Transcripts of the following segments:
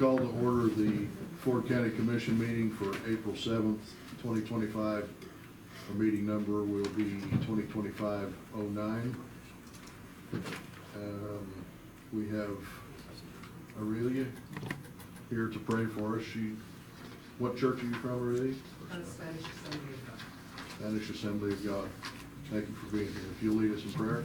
call to order the Ford County Commission meeting for April 7th, 2025. Our meeting number will be 2025-09. We have Aurelia here to pray for us. What church are you from, Aurelia? Spanish Assembly of God. Spanish Assembly of God. Thank you for being here. If you'll lead us in prayer.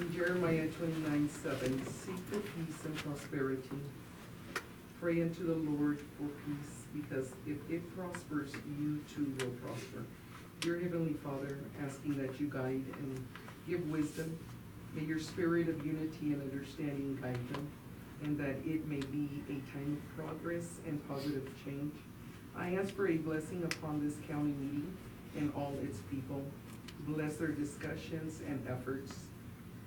In Jeremiah 29:7, seek the peace and prosperity. Pray unto the Lord for peace, because if it prospers, you too will prosper. Dear Heavenly Father, asking that you guide and give wisdom. May your spirit of unity and understanding guide them, and that it may be a time of progress and positive change. I ask for a blessing upon this county meeting and all its people. Bless their discussions and efforts.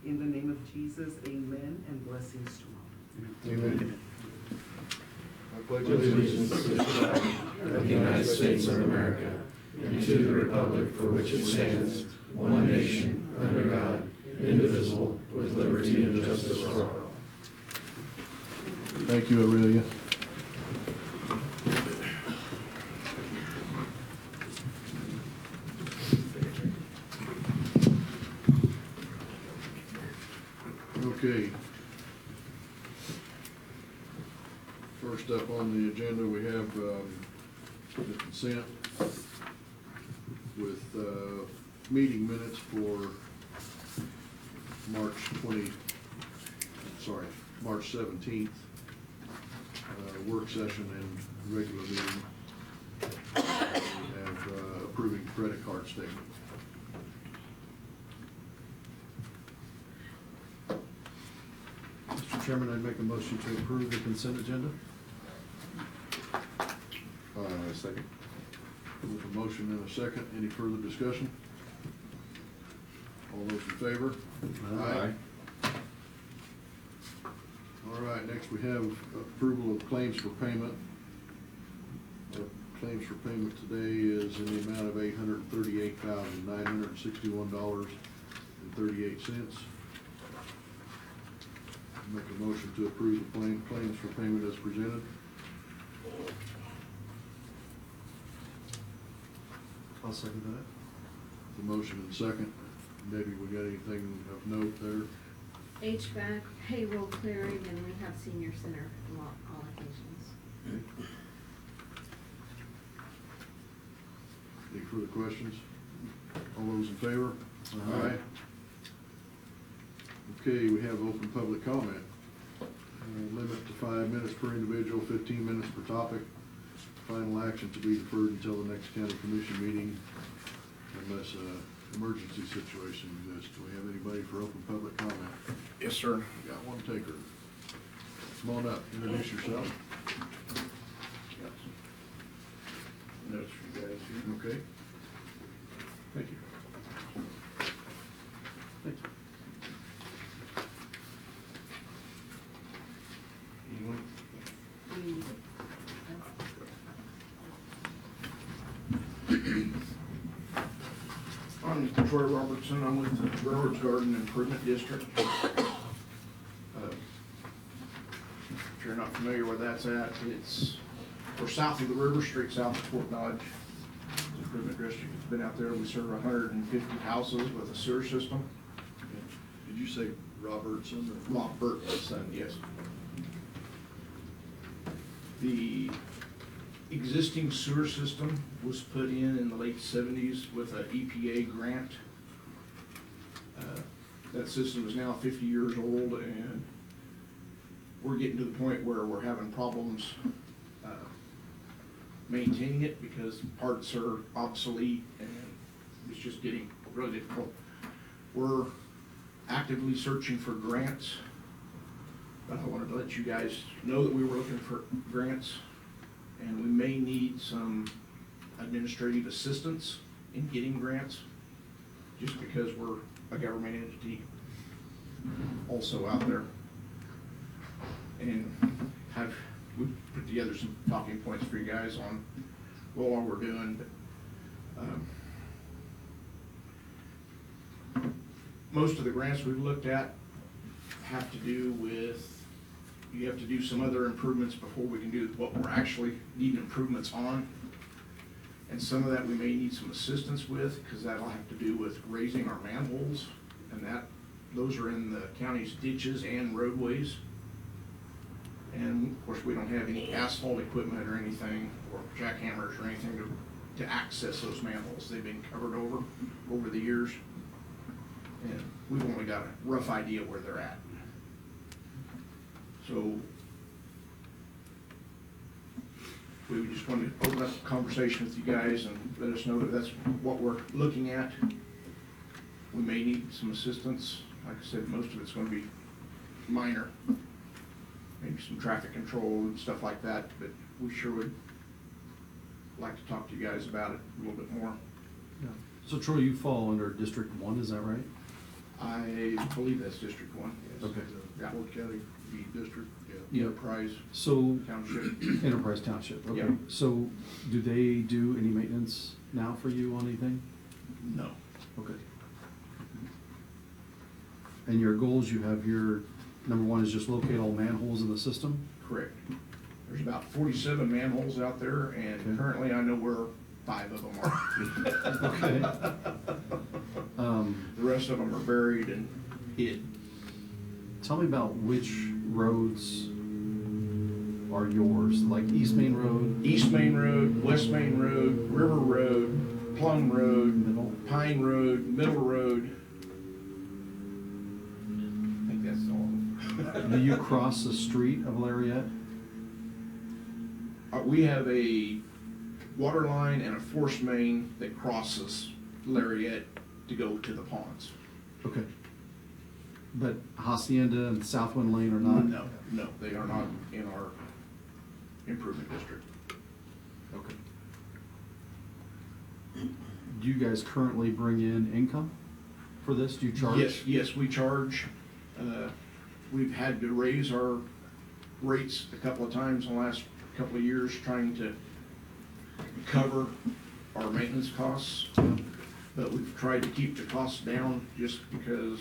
In the name of Jesus, amen, and blessings to all. Amen. I pledge Allegiance to the flag of the United States of America and to the republic for which it stands, one nation, under God, indivisible, with liberty and justice for all. Thank you, Aurelia. Okay. First up on the agenda, we have the consent with meeting minutes for March 17th, work session and regular meeting. We have approving credit card statement. Mr. Chairman, I'd make a motion to approve the consent agenda. Second. With a motion and a second, any further discussion? All those in favor? Aye. All right, next we have approval of claims for payment. Our claims for payment today is in the amount of $838,961.38. Make a motion to approve the claims for payment as presented. I'll second that. The motion and second. Debbie, we got anything of note there? HVAC, payroll clearing, and we have senior center allocations. Okay. Any further questions? All those in favor? Aye. Okay, we have open public comment. Limit to 5 minutes per individual, 15 minutes per topic. Final action to be deferred until the next county commission meeting unless an emergency situation exists. Do we have anybody for open public comment? Yes, sir. We got one taker. Come on up, introduce yourself. Notes for you guys here. Okay. Thank you. Thank you. Anyone? I'm Troy Robertson. I'm with the Growers Garden Improvement District. If you're not familiar where that's at, we're south of the river, straight south of Fort Dodge. The Improvement District has been out there. We serve 150 houses with a sewer system. Did you say Robertson or? Robertson, yes. The existing sewer system was put in the late 70s with an EPA grant. That system is now 50 years old, and we're getting to the point where we're having problems maintaining it because parts are obsolete and it's just getting really difficult. We're actively searching for grants. But I wanted to let you guys know that we were looking for grants, and we may need some administrative assistance in getting grants, just because we're a government entity also out there. And we put together some talking points for you guys on what all we're doing. But most of the grants we've looked at have to do with, you have to do some other improvements before we can do what we're actually needing improvements on. And some of that we may need some assistance with, because that'll have to do with raising our manholes, and those are in the county's ditches and roadways. And of course, we don't have any asphalt equipment or anything, or jackhammers or anything to access those manholes. They've been covered over the years. And we've only got a rough idea where they're at. So we just wanted to open up a conversation with you guys and let us know that that's what we're looking at. We may need some assistance. Like I said, most of it's gonna be minor. Maybe some traffic control and stuff like that, but we sure would like to talk to you guys about it a little bit more. Yeah. So Troy, you fall under District 1, is that right? I believe that's District 1. Okay. Yeah. Fort County B District, yeah. Yeah. Enterprise So, Township. Enterprise Township, okay. Yeah. So, do they do any maintenance now for you on anything? No. Okay. And your goals, you have your, number one is just locate all manholes in the system? Correct. There's about 47 manholes out there, and Okay. currently I know where 5 of them are. Okay. The rest of them are buried and hid. Tell me about which roads are yours, like East Main Road? East Main Road, West Main Road, River Road, Plum Road, Middle? Pine Road, Middle Road. I think that's all. Do you cross the street of Lariette? We have a water line and a force main that crosses Lariette to go to the ponds. Okay. But Hacienda and Southwind Lane are not? No, they are not in our improvement district. Okay. Do you guys currently bring in income for this? Do you charge? Yes, we charge. We've had to raise our rates a couple of times in the last couple of years, trying to cover our maintenance costs. But we've tried to keep the costs down just because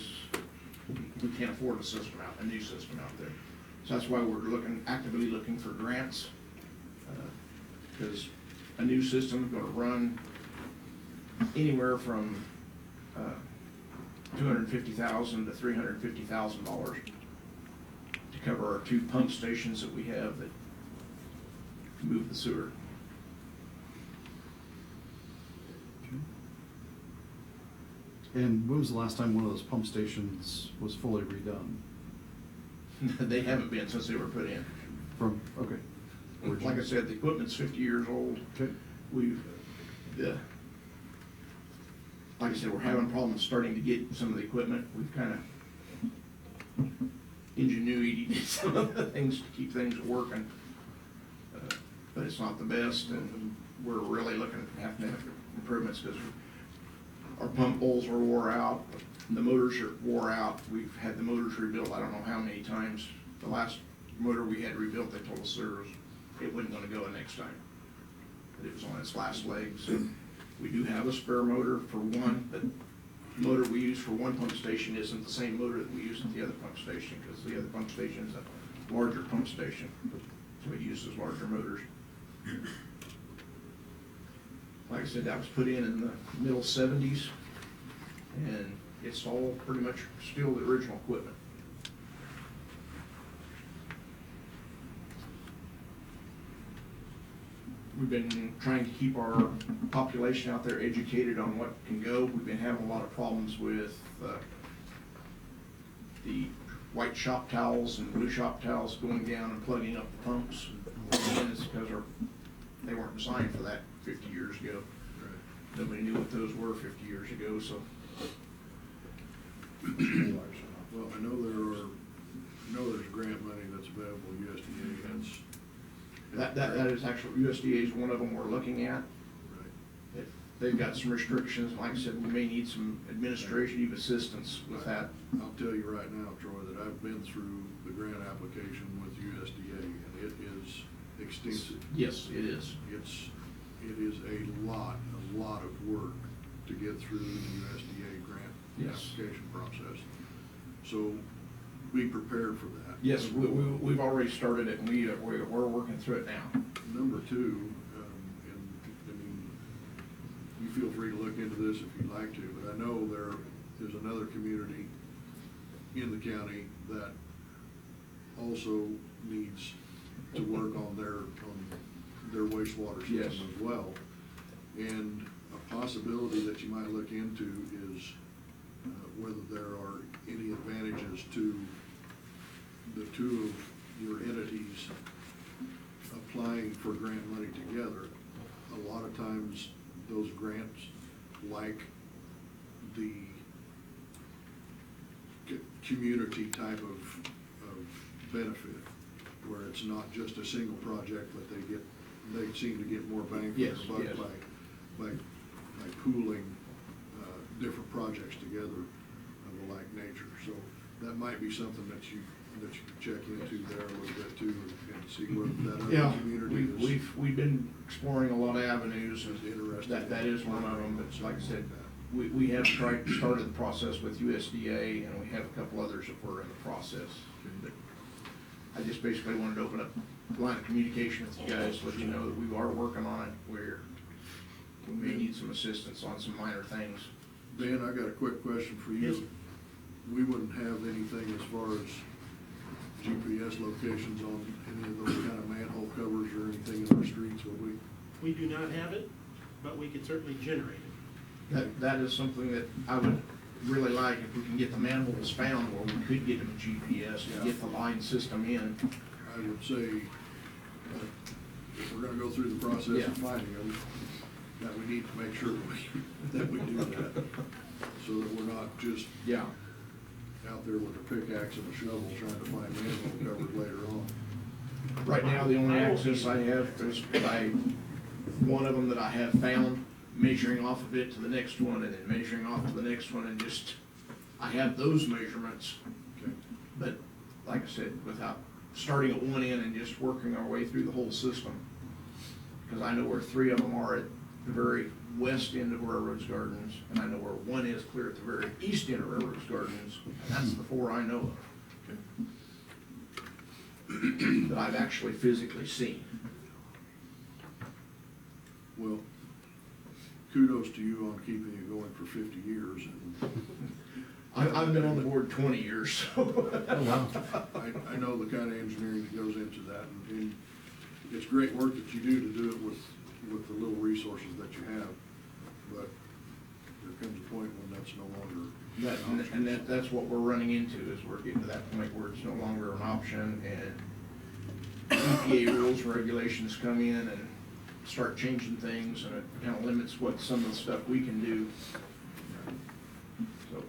we can't afford a new system out there. So that's why we're actively looking for grants. Because a new system is gonna run anywhere from $250,000 to $350,000 to cover our 2 pump stations that we have that move the sewer. And when was the last time one of those pump stations was fully redone? They haven't been since they were put in. From, okay. Like I said, the equipment's 50 years old. Okay. Like I said, we're having problems starting to get some of the equipment. We've kind of ingenuity did some of the things to keep things working. But it's not the best, and we're really looking at having to have improvements because our pump bowls are wore out, the motors are wore out. We've had the motors rebuilt, I don't know how many times. The last motor we had rebuilt, they told us it wasn't gonna go the next time. That it was on its last leg, so we do have a spare motor for one, but the motor we use for one pump station isn't the same motor that we use at the other pump station, because the other pump station is a larger pump station, so it uses larger motors. Like I said, that was put in the middle 70s, and it's all pretty much still the original equipment. We've been trying to keep our population out there educated on what can go. We've been having a lot of problems with the white shop towels and blue shop towels going down and plugging up the pumps. And it's because they weren't designed for that 50 years ago. Nobody knew what those were 50 years ago, so. Well, I know there's grant money that's available, USDA has. That is actually, USDA is one of them we're looking at. Right. They've got some restrictions. Like I said, we may need some administrative assistance with that. I'll tell you right now, Troy, that I've been through the grant application with USDA, and it is extensive. Yes, it is. It is a lot of work to get through the USDA grant Yes. application process. So be prepared for that. Yes, we've already started it, and we're working through it now. Number two, and, I mean, you feel free to look into this if you'd like to, but I know there is another community in the county that also needs to work on their wastewater Yes. system as well. And a possibility that you might look into is whether there are any advantages to the two of your entities applying for grant money together. A lot of times, those grants, like the community type of benefit, where it's not just a single project, but they seem to get more bang for their Yes, buck yes. by pooling different projects together of a like nature. So that might be something that you could check into there a little bit too, and see whether that Yeah, other community is. we've been exploring a lot of avenues, and Interested. that is one of them, but like I said, we have started the process with USDA, and we have a couple others that we're in the process. But I just basically wanted to open up a line of communication with you guys, let you know that we are working on it, where we may need some assistance on some minor things. Ben, I got a quick question for Yes. you. We wouldn't have anything as far as GPS locations on any of those kind of manhole covers or anything in our streets, would we? We do not have it, but we could certainly generate it. That is something that I would really like, if we can get the manholes found where we could get them a GPS and get the line system in. I would say, if we're gonna go through the process Yeah. of finding them, that we need to make sure that we do that, so that we're not just Yeah. out there with a pickaxe and a shovel trying to find manhole covers later on. Right now, the only access I have is by one of them that I have found, measuring off of it to the next one, and then measuring off to the next one, and just, I have those measurements. Okay. But, like I said, without starting at one end and just working our way through the whole system. Because I know where three of them are at the very west end of Railroads Gardens, and I know where one is clear at the very east end of Railroads Gardens, and that's the four I know of. That I've actually physically seen. Well, kudos to you on keeping it going for 50 years, and I've been on the board 20 years, so. Oh, wow. I know the kind of engineering that goes into that, and it's great work that you do to do it with the little resources that you have, but there comes a point when that's no longer an option. And that's what we're running into, is we're getting to that point where it's no longer an option, and EPA rules and regulations come in and start changing things, and it kind of limits what some of the stuff we can do. So,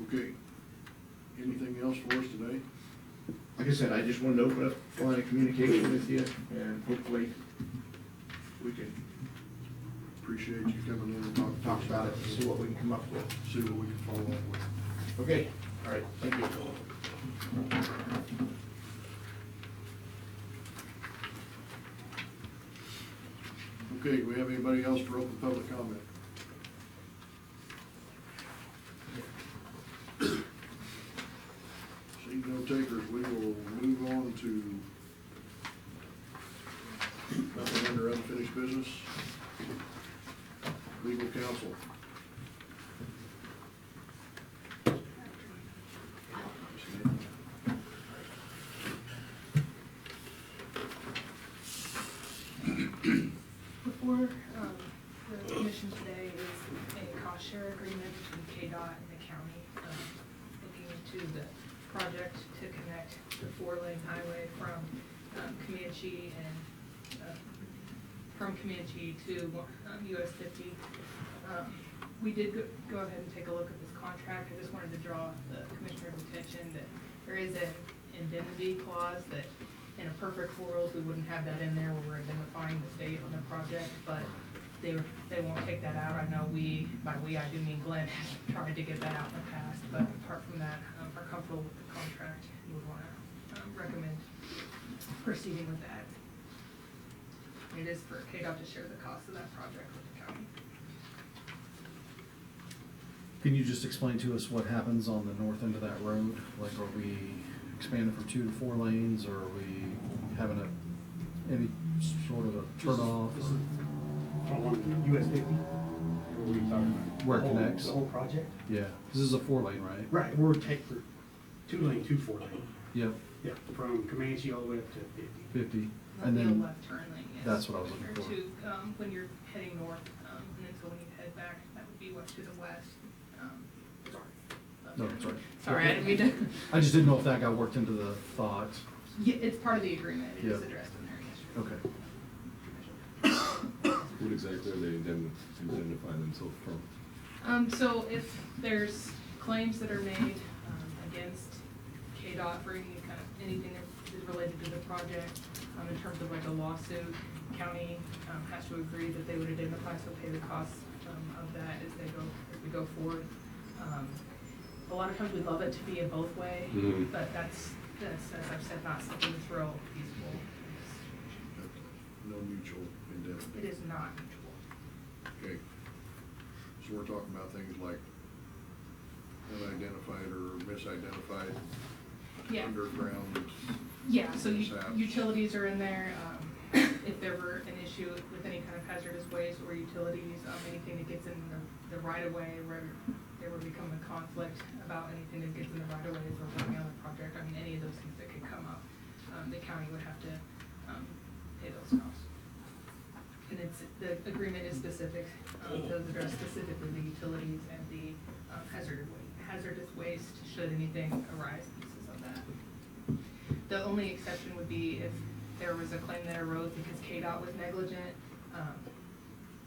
Okay, anything else for us today? like I said, I just wanted to open up a line of communication with you, and hopefully we can Appreciate you coming in and talk about it and see what we can come up with. see what we can follow up with. Okay, all right, thank you. Okay, do we have anybody else for open public comment? Seeing no takers, we will move on to nothing under unfinished business. Legal counsel. Before, the commission today is a cost share agreement between KDOT and the county, looking into the project to connect the four-lane highway from, Comanche and, from Comanche to, US 50. We did go ahead and take a look at this contract. I just wanted to draw the commissioner's attention that there is an indemnity clause that in a perfect world, we wouldn't have that in there where we're indemnifying the state on the project, but they won't take that out. I know by we, I do mean Glenn, has tried to get that out in the past, but apart from that, are comfortable with the contract, and would wanna, recommend proceeding with that. It is for KDOT to share the cost of that project with the county. Can you just explain to us what happens on the north end of that road? Like, are we expanding from 2 to 4 lanes, or are we having any sort of a turnoff? This is on US 50? What were you talking about? Where it The whole- connects? The whole project? Yeah, this is a 4 lane, right? Right, we're take for 2 lane to 4 lane. Yep, Yeah, from Comanche all the way up to 50. 50. That'll And be a then, left turn lane, yes. that's what I was looking Or for. when you're heading north, and then so when you head back, that would be west to the west. Sorry. No, that's right. Sorry, I didn't mean to. I just didn't know if that got worked into the thought. Yeah, it's part of the agreement, it is Yeah. addressed in there, yes. Okay. What exactly are they indemnifying themselves from? So if there's claims that are made, against KDOT for any kind of, anything that is related to the project, in terms of like a lawsuit, county, has to agree that they would indemnify, so pay the costs, of that as we go forward. A lot of times we love it to be a both way, Mhm. but that's, as I've said, not something that's real feasible. No mutual indemnity. It is not mutual. Okay. So we're talking about things like unidentified or misidentified Yeah. underground. Yeah, so mishaps. utilities are in there, if there were an issue with any kind of hazardous waste or utilities, anything that gets in the right of way, where there would become a conflict about anything that gets in the right of ways or working on the project, I mean, any of those things that could come up, the county would have to, pay those costs. And the agreement is specific, those address specifically the utilities and the, hazardous waste, should anything arise, pieces of that. The only exception would be if there was a claim that arose because KDOT was negligent,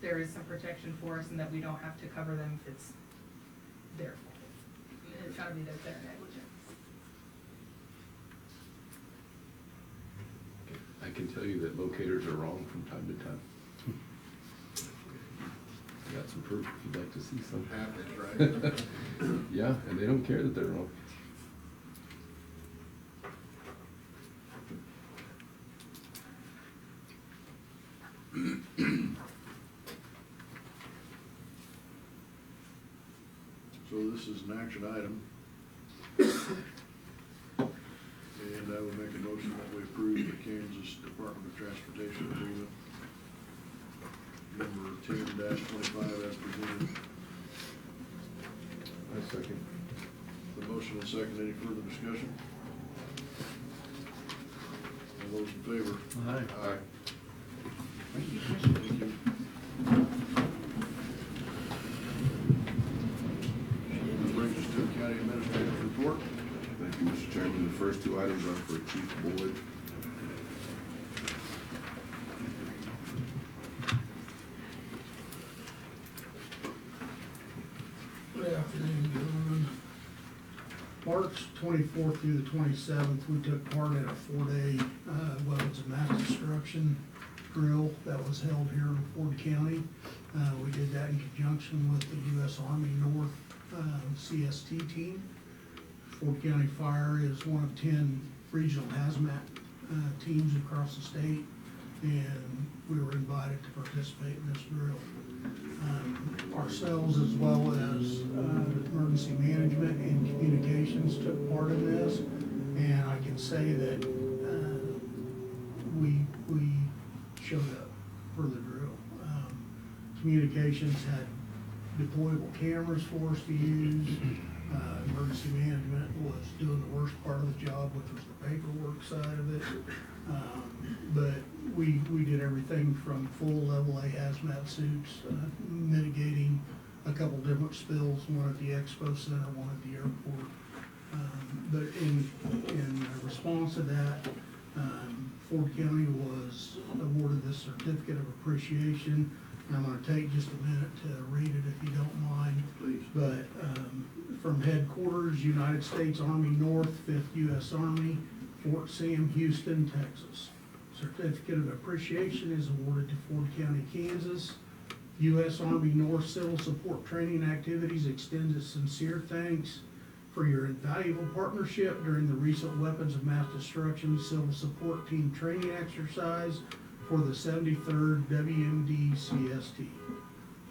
there is some protection for us in that we don't have to cover them if it's their fault. It's gotta be that they're negligent. I can tell you that locators are wrong from time to time. I got some proof if you'd like to see some. Happens, right? Yeah, and they don't care that they're wrong. So this is an action item. And I would make a motion that we approve the Kansas Department of Transportation agreement number 10-25 as presented. I second. The motion is second. Any further discussion? All those in favor? Aye. Aye. Thank you, Commissioner. Thank you. That brings us to the county administrator's report. Thank you, Mr. Chairman. The first 2 items are for Chief Boyd. Good afternoon, gentlemen. March 24th through the 27th, we took part in a 4-day weapons of mass destruction drill that was held here in Ford County. We did that in conjunction with the U.S. Army North CST team. Ford County Fire is one of 10 regional hazmat teams across the state, and we were invited to participate in this drill. Ourselves, as well as emergency management and communications, took part in this, and I can say that we showed up for the drill. Communications had deployable cameras for us to use. Emergency management was doing the worst part of the job, which was the paperwork side of it. But we did everything from full level A hazmat suits, mitigating a couple different spills, one at the expo center, one at the airport. But in response to that, Ford County was awarded this certificate of appreciation. And I'm gonna take just a minute to read it if you don't mind. Please. But from headquarters, United States Army North, 5th U.S. Army, Fort Sam, Houston, Texas. Certificate of appreciation is awarded to Ford County, Kansas. U.S. Army North Civil Support Training Activities extends its sincere thanks for your invaluable partnership during the recent Weapons of Mass Destruction Civil Support Team Training Exercise for the 73rd WMD CST.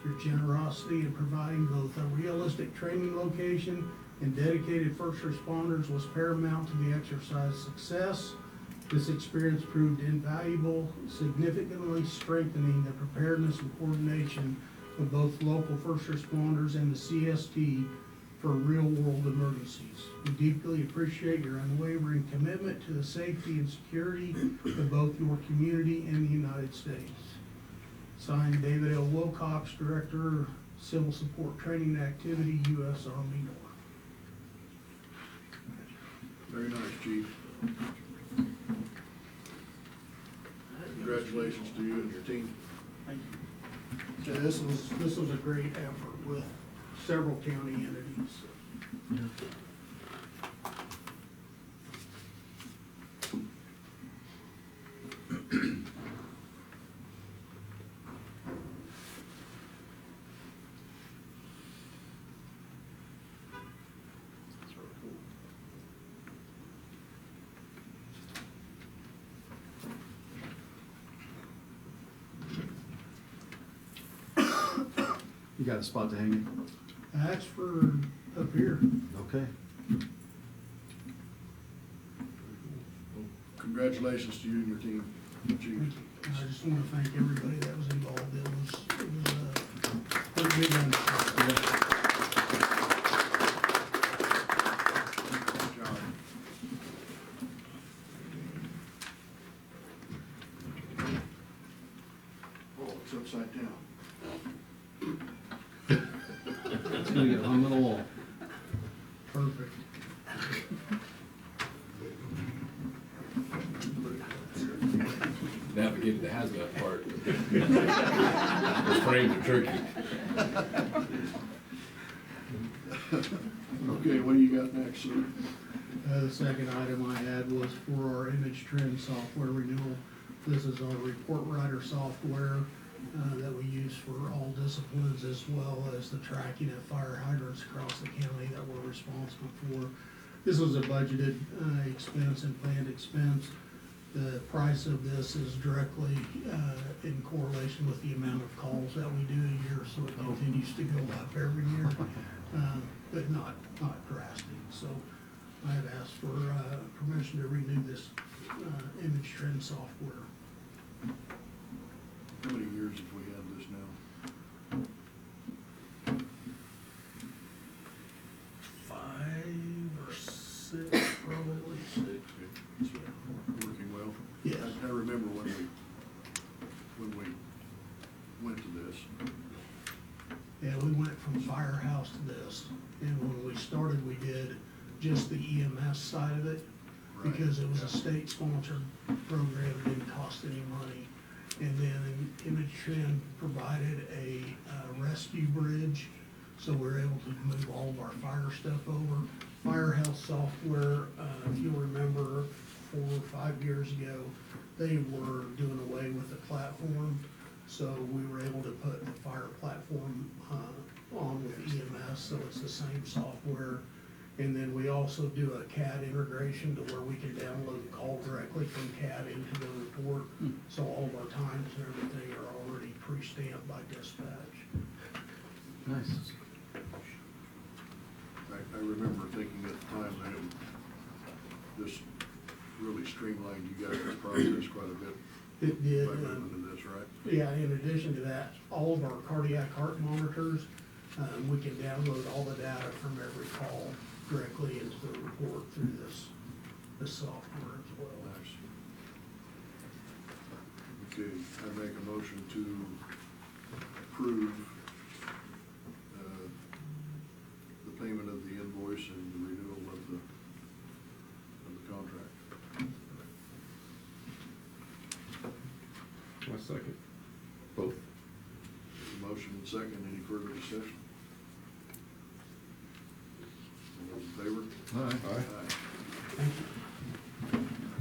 Your generosity in providing both a realistic training location and dedicated first responders was paramount to the exercise's success. This experience proved invaluable, significantly strengthening the preparedness and coordination of both local first responders and the CST for real-world emergencies. We deeply appreciate your unwavering commitment to the safety and security of both your community and the United States. Signed, David L. Wilcox, Director, Civil Support Training and Activity, U.S. Army Corps. Very nice, Chief. Congratulations to you and your team. Thank you. So this was a great effort with several county entities. You got a spot to hang it? That's for up here. Okay. Well, congratulations to you and your team, Chief. And I just want to thank everybody that was involved. It was pretty big undertaking. Good job. Oh, it's upside down. It's gonna get hung on the wall. Perfect. Now we get to the hazmat part. The frames are tricky. Okay, what do you got next, sir? The second item I had was for our image trend software renewal. This is our report writer software that we use for all disciplines, as well as the tracking of fire hydrants across the county that we're responsible for. This was a budgeted expense and planned expense. The price of this is directly in correlation with the amount of calls that we do a year, so it continues to go up every year, but not drastic. So I have asked for permission to renew this image trend software. How many years have we had this now? 5 or 6, probably. 6. It's working well. Yes. I remember when we went to this. Yeah, we went from Firehouse to this, and when we started, we did just the EMS side of it, Right. because it was a state-sponsored program, it didn't cost any money. And then Image Trend provided a rescue bridge, so we're able to move all of our fire stuff over. Firehouse software, if you remember, 4 or 5 years ago, they were doing away with the platform, so we were able to put the fire platform on with EMS, so it's the same software. And then we also do a CAD integration to where we can download the call directly from CAD into the report. So all of our times and everything are already pre-stamped by dispatch. Nice. I remember thinking at the time that this really streamlined you guys' process quite a bit It did. by moving to this, right? Yeah, in addition to that, all of our cardiac heart monitors, we can download all the data from every call directly into the report through this software as well. Nice. Okay, I make a motion to approve the payment of the invoice and the renewal of the contract. My second. Both. Motion and second, any further discussion? All those in favor? All right. Aye.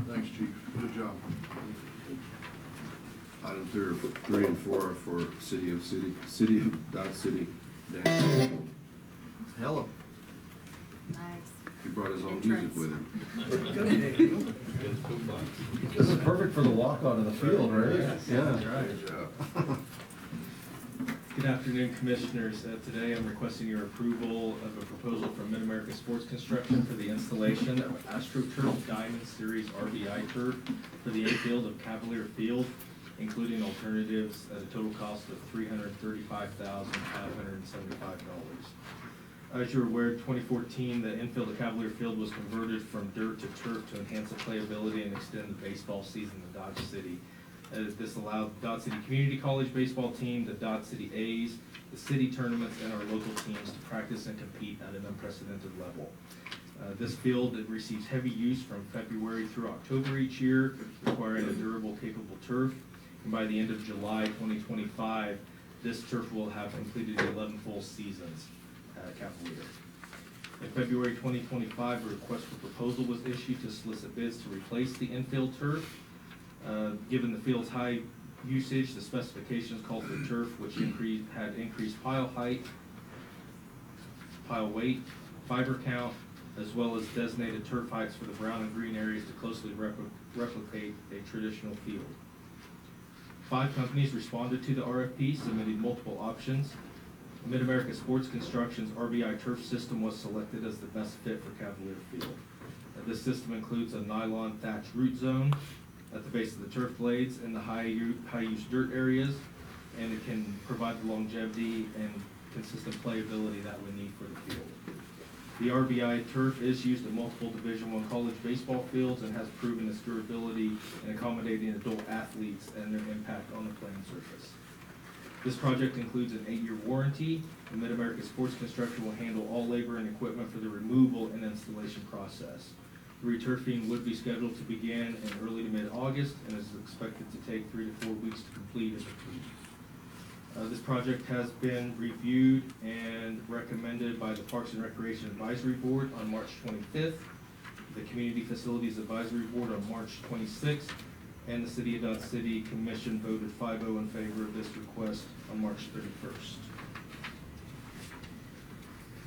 Thanks, Chief, good job. Item 3 and 4 are for city dot city dash. Hello. Nice. He brought his own music with him. This is perfect for the walk out of the field, right? Yeah. Good job. Good afternoon, Commissioners. Today I'm requesting your approval of a proposal from Mid-America Sports Construction for the installation of AstroTurf Diamond Series RBI turf for the infield of Cavalier Field, including alternatives at a total cost of $335,575. As you're aware, 2014, the infield of Cavalier Field was converted from dirt to turf to enhance the playability and extend the baseball season in Dodge City. This allowed the Dodge City Community College baseball team, the Dodge City A's, the city tournaments, and our local teams to practice and compete at an unprecedented level. This field receives heavy use from February through October each year, requiring a durable, capable turf. And by the end of July 2025, this turf will have completed 11 full seasons at Cavalier. In February 2025, a request for proposal was issued to solicit bids to replace the infield turf. Given the field's high usage, the specifications called for turf which had increased pile height, pile weight, fiber count, as well as designated turf heights for the brown and green areas to closely replicate a traditional field. 5 companies responded to the RFP, submitting multiple options. Mid-America Sports Construction's RBI turf system was selected as the best fit for Cavalier Field. This system includes a nylon thatch root zone at the base of the turf blades in the high-use dirt areas, and it can provide the longevity and consistent playability that we need for the field. The RBI turf is used at multiple Division I college baseball fields and has proven its durability in accommodating adult athletes and their impact on the playing surface. This project includes an 8-year warranty. The Mid-America Sports Construction will handle all labor and equipment for the removal and installation process. The returfing would be scheduled to begin in early to mid-August and is expected to take 3 to 4 weeks to complete as approved. This project has been reviewed and recommended by the Parks and Recreation Advisory Board on March 25th, the Community Facilities Advisory Board on March 26th, and the City of Dodge City Commission voted 5-0 in favor of this request on March 31st.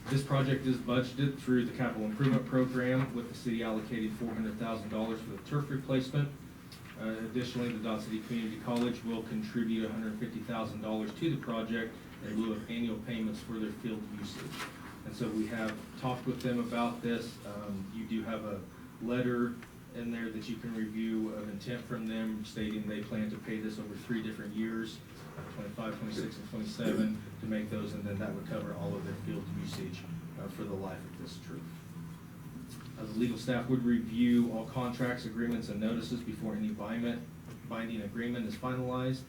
This project is budgeted through the Capital Improvement Program, with the city allocating $400,000 for the turf replacement. Additionally, the Dodge City Community College will contribute $150,000 to the project in lieu of annual payments for their field usage. And so we have talked with them about this. You do have a letter in there that you can review of intent from them stating they plan to pay this over 3 different years, 25, 26, and 27, to make those, and then that would cover all of their field usage for the life of this turf. The legal staff would review all contracts, agreements, and notices before any binding agreement is finalized,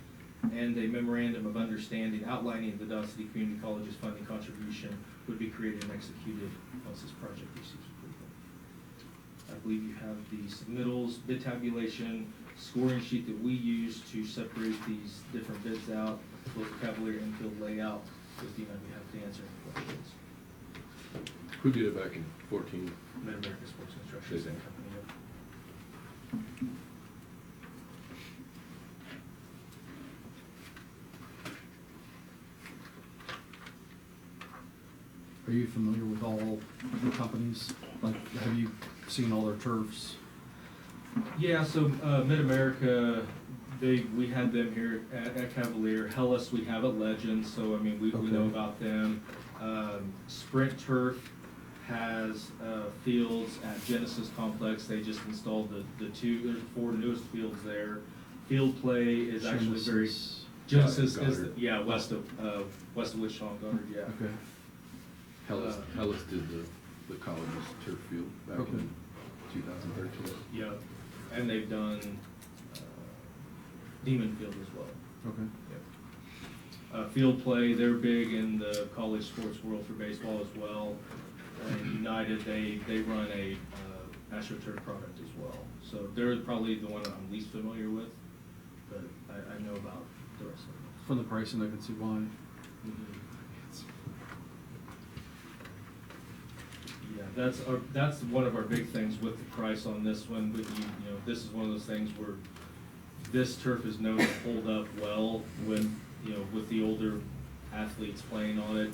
and a memorandum of understanding outlining the Dodge City Community College's funding contribution would be created and executed once this project receives approval. I believe you have the submittals, bid tabulation, scoring sheet that we use to separate these different bids out, as well as the Cavalier infield layout with you, and we have to answer any questions. Who did it back in 14? Mid-America Sports Construction, same company. Yep. Are you familiar with all the companies? Like, have you seen all their turfs? Yeah, so Mid-America, we had them here at Cavalier. Hellas, we have at Legends, so I mean, we know Okay. about them. Sprint Turf has fields at Genesis Complex. They just installed there's 4 newest fields there. Field Play is actually very, Genesis is, Goddard. west of Wichita and Goddard, yeah. Okay. Hellas did the college's turf field back in 2013. Yeah, and they've done Demon Field as well. Okay. Field Play, they're big in the college sports world for baseball as well. And United, they run a AstroTurf product as well. So they're probably the one that I'm least familiar with, but I know about the rest of them. From the pricing, I can see why. Yeah, that's one of our big things with the price on this one. But you know, this is one of those things where this turf is known to hold up well with the older athletes playing on it.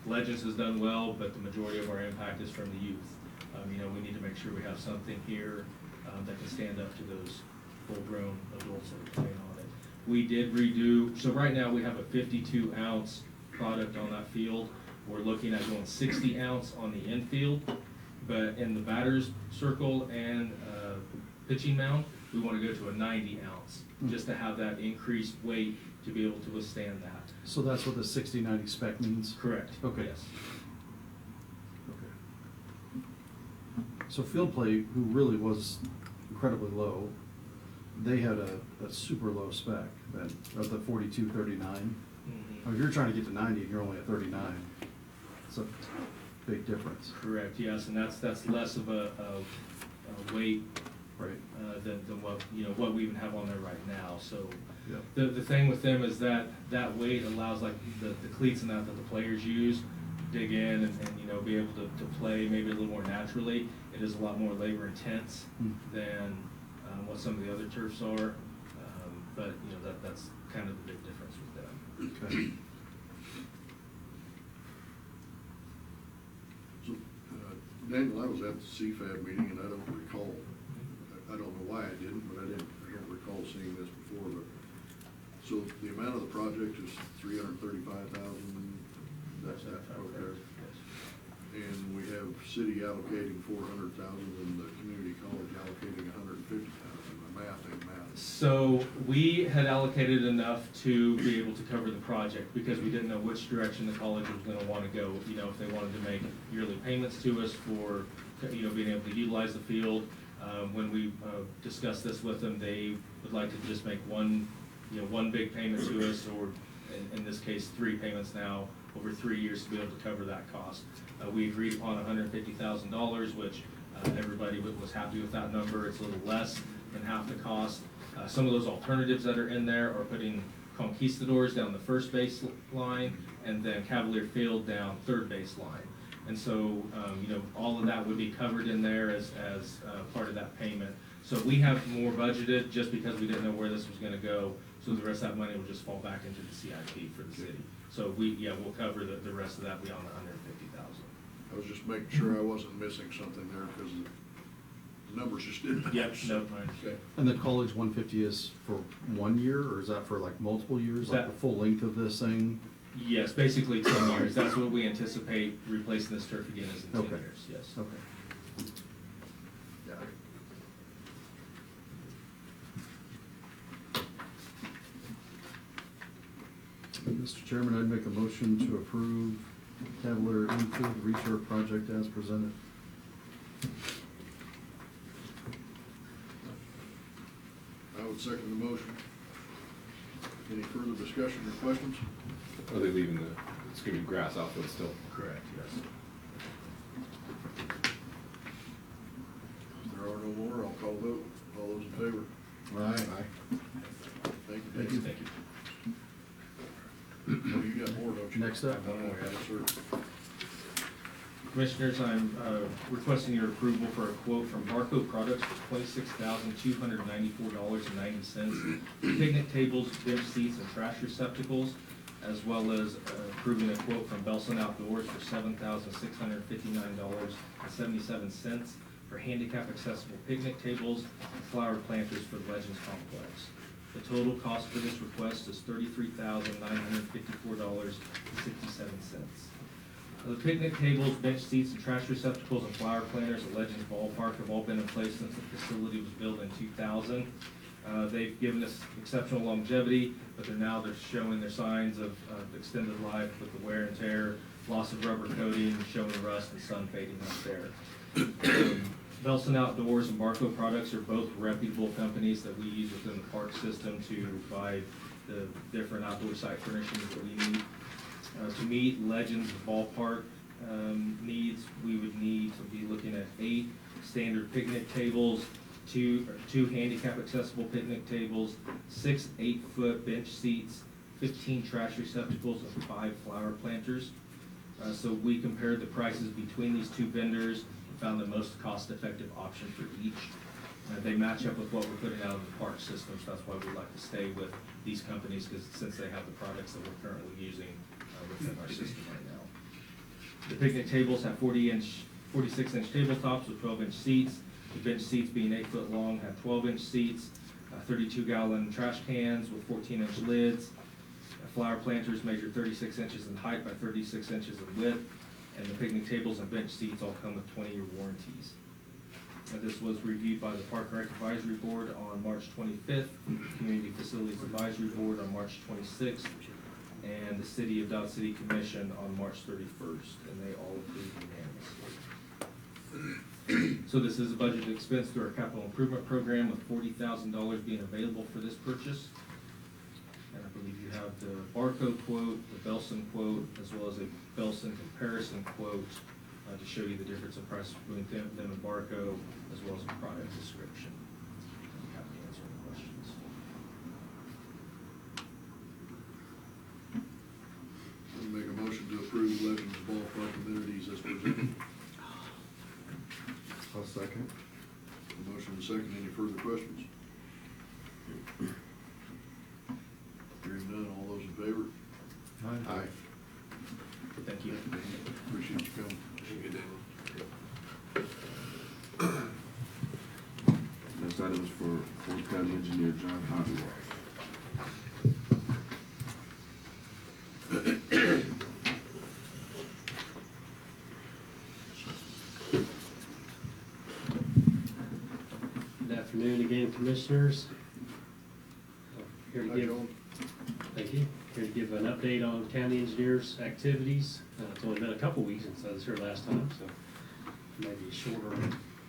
Legends has done well, but the majority of our impact is from the youth. We need to make sure we have something here that can stand up to those full-grown adults that are playing on it. We did redo, so right now we have a 52 ounce product on that field. We're looking at going 60 ounce on the infield, but in the batter's circle and pitching mound, we want to go to a 90 ounce, just to have that increased weight to be able to withstand that. So that's what the 60/90 spec means? Correct. Okay. Yes. Okay. So Field Play, who really was incredibly low, they had a super low spec, that, of the 42/39. If you're trying to get to 90 and you're only at 39, it's a big difference. Correct, yes, and that's less of a weight Right. than what, you know, what we even have on there right now, so. Yep. The thing with them is that weight allows, like, the cleats and that the players use, dig in and, you know, be able to play maybe a little more naturally. It is a lot more labor intense than what some of the other turfs are, but, you know, that's kind of the big difference with them. Okay. So, Daniel, I was at the CFAB meeting and I don't recall, I don't know why I didn't, but I don't recall seeing this before, but, so the amount of the project is $335,000, that's that, okay. And we have city allocating $400,000 and the community college allocating $150,000, my math ain't math. So we had allocated enough to be able to cover the project because we didn't know which direction the college was gonna wanna go. You know, if they wanted to make yearly payments to us for, you know, being able to utilize the field. When we discussed this with them, they would like to just make one big payment to us, or in this case, 3 payments now over 3 years to be able to cover that cost. We agreed upon $150,000, which everybody was happy with that number. It's a little less than half the cost. Some of those alternatives that are in there are putting Conquistadors down the first base line and then Cavalier Field down third base line. And so, you know, all of that would be covered in there as part of that payment. So we have more budgeted just because we didn't know where this was gonna go. So the rest of that money will just fall back into the CIP for the city. So we'll cover the rest of that beyond the $150,000. I was just making sure I wasn't missing something there because the numbers just didn't. Yep, no, I Okay. And the college 150 is for 1 year, or is that for like multiple years, like the full length of this thing? Yes, basically 10 years. That's what we anticipate replacing this turf again is in 10 Okay. years, yes. Okay. Got it. Mr. Chairman, I'd make a motion to approve Cavalier infield returf project as presented. I would second the motion. Any further discussion or questions? Are they leaving it's gonna be grass outfield still? Correct, yes. If there are no more, I'll call vote. All those in favor? Aye. Thank you. Thank you. Thank you. Oh, you got more, don't you? Next up. One more, yes, sir. Commissioners, I'm requesting your approval for a quote from Barco Products for $26,294.90. Picnic tables, bench seats, and trash receptacles, as well as approving a quote from Belson Outdoors for $7,659.77 for handicap accessible picnic tables and flower planters for the Legends Complex. The total cost for this request is $33,954.67. The picnic tables, bench seats, and trash receptacles and flower planters at Legends Ballpark have all been in place since the facility was built in 2000. They've given us exceptional longevity, but they're showing their signs of extended life with the wear and tear, loss of rubber coating, showing rust and sun fading up there. Belson Outdoors and Barco Products are both reputable companies that we use within the park system to provide the different outdoor site furnishings that we need. To meet Legends Ballpark needs, we would need to be looking at 8 standard picnic tables, two handicap accessible picnic tables, 6 8-foot bench seats, 15 trash receptacles, and 5 flower planters. So we compared the prices between these two vendors and found the most cost-effective option for each. They match up with what we're putting out of the park system, so that's why we like to stay with these companies, because since they have the products that we're currently using within our system right now. The picnic tables have 46-inch tabletops with 12-inch seats. The bench seats, being 8 foot long, have 12-inch seats. 32-gallon trash cans with 14-inch lids. Flower planters measure 36 inches in height by 36 inches in width, and the picnic tables and bench seats all come with 20-year warranties. This was reviewed by the Park and Rec Advisory Board on March 25th, Community Facilities Advisory Board on March 26th, and the City of Dodge City Commission on March 31st, and they all approved unanimously. So this is a budget expense through our capital improvement program with $40,000 being available for this purchase. And I believe you have the Barco quote, the Belson quote, as well as a Belson comparison quote to show you the difference in price between them and Barco, as well as a product description. I'm happy to answer any questions. I'll make a motion to approve Legends Ballpark amenities as presented. I'll second. A motion and a second. Any further questions? Hearing none, all those in favor? Aye. Thank you. Appreciate you coming. Next item is for Fort County Engineer John Hodge. Good afternoon again, Commissioners. Here to Hi, give, Joel. thank you, here to give an update on county engineers' activities. It's only been a couple weeks since I was here last time, so maybe a shorter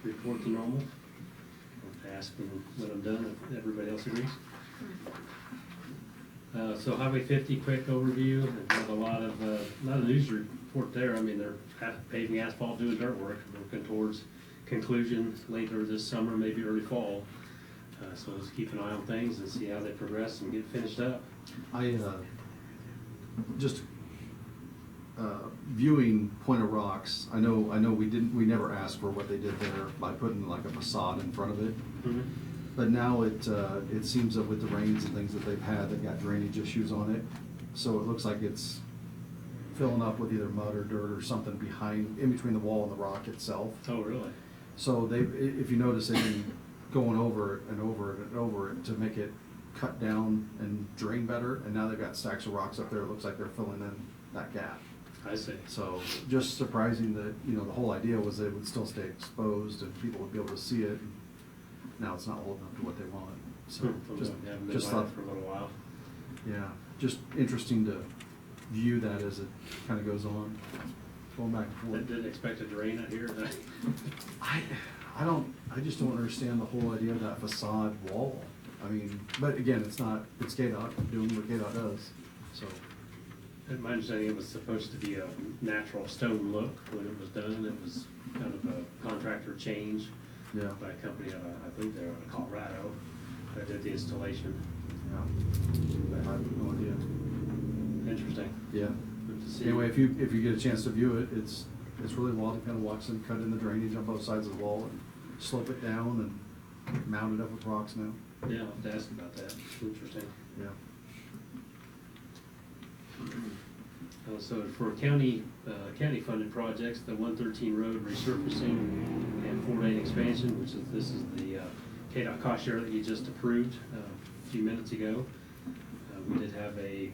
report than normal. I'll ask when I'm done if everybody else agrees. So Highway 50, quick overview, and have a lot of news to report there. I mean, they're paving asphalt, doing dirt work, working towards conclusion later this summer, maybe early fall. So let's keep an eye on things and see how they progress and get finished up. I, just, viewing Point of Rocks, I know we never asked for what they did there by putting like a facade in front of it. Mm-hmm. But now it seems that with the rains and things that they've had, they've got drainage issues on it. So it looks like it's filling up with either mud or dirt or something behind, in between the wall and the rock itself. Oh, really? So if you notice, they've been going over it and over it and over it to make it cut down and drain better. And now they've got stacks of rocks up there. It looks like they're filling in that gap. I see. So just surprising that, the whole idea was that it would still stay exposed and people would be able to see it. Now it's not holding up to what they want. So just Haven't been by thought, it for a little while. yeah, just interesting to view that as it kind of goes on, going back and forth. Didn't expect it to rain out here. I just don't understand the whole idea of that facade wall. I mean, but again, it's KDOT doing what KDOT does, so. My understanding, it was supposed to be a natural stone look when it was done. It was kind of a contractor change Yeah. by a company out of, I think they're out of Colorado, that did the installation. Yeah. I have no idea. Interesting. Yeah. Good to see. Anyway, if you get a chance to view it, it's really wild to kind of watch them cut in the drainage on both sides of the wall and slope it down and mount it up with rocks now. Yeah, I'll have to ask about that. Interesting. Yeah. So for county funded projects, the 113 road resurfacing and 4 lane expansion, this is the KDOT cost share that you just approved a few minutes ago. We did have a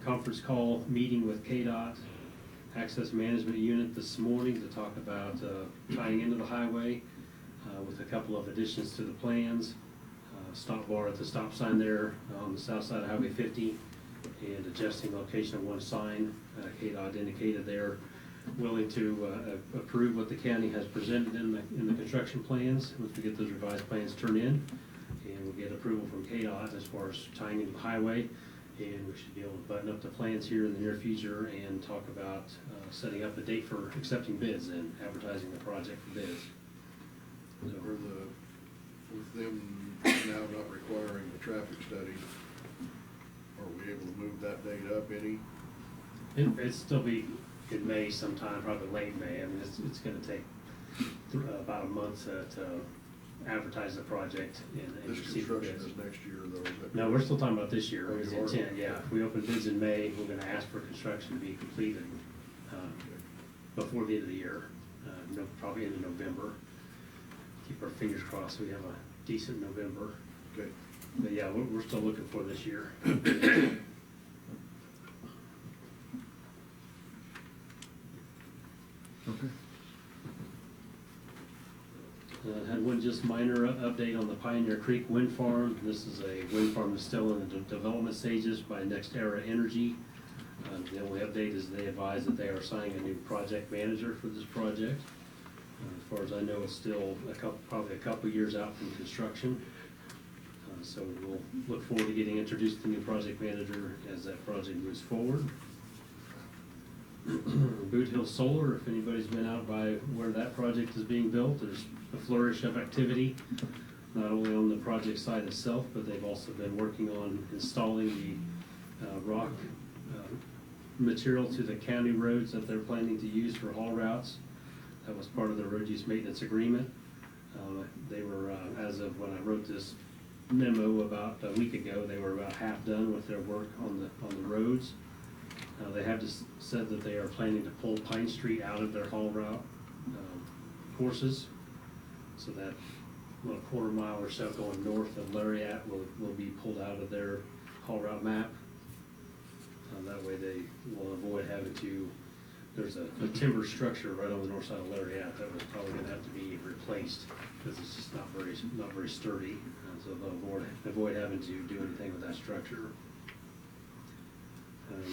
conference call meeting with KDOT Access Management Unit this morning to talk about tying into the highway with a couple of additions to the plans. Stop bar at the stop sign there on the south side of Highway 50 and adjusting location of one sign. KDOT indicated they're willing to approve what the county has presented in the construction plans once we get those revised plans turned in. And we'll get approval from KDOT as far as tying into the highway. And we should be able to button up the plans here in the near future and talk about setting up a date for accepting bids and advertising the project for bids. So, With them now not requiring the traffic study, are we able to move that date up any? it'd still be in May sometime, probably late May. I mean, it's gonna take about a month to advertise the project and This receive construction bids. is next year though, is that? No, we're still talking about this year. Oh, It's you are? intent, yeah. If we open bids in May, we're gonna ask for construction to be completed before the end of the year, probably into November. Keep our fingers crossed we have a decent November. Okay. But yeah, we're still looking for this year. Okay. Had one just minor update on the Pioneer Creek Wind Farm. This is a wind farm that's still in the development stages by Next Era Energy. The only update is they advise that they are signing a new project manager for this project. As far as I know, it's still probably a couple years out from construction. So we'll look forward to getting introduced to the new project manager as that project moves forward. Boot Hill Solar, if anybody's been out by where that project is being built, there's a flourish of activity, not only on the project site itself, but they've also been working on installing the rock material to the county roads that they're planning to use for haul routes. That was part of the road use maintenance agreement. They were, as of when I wrote this memo about a week ago, they were about half done with their work on the roads. They have just said that they are planning to pull Pine Street out of their haul route courses, so that about a quarter mile or so going north of Lariat will be pulled out of their haul route map. That way they will avoid having to, there's a timber structure right on the north side of Lariat that was probably gonna have to be replaced, because it's just not very sturdy, so they'll avoid having to do anything with that structure.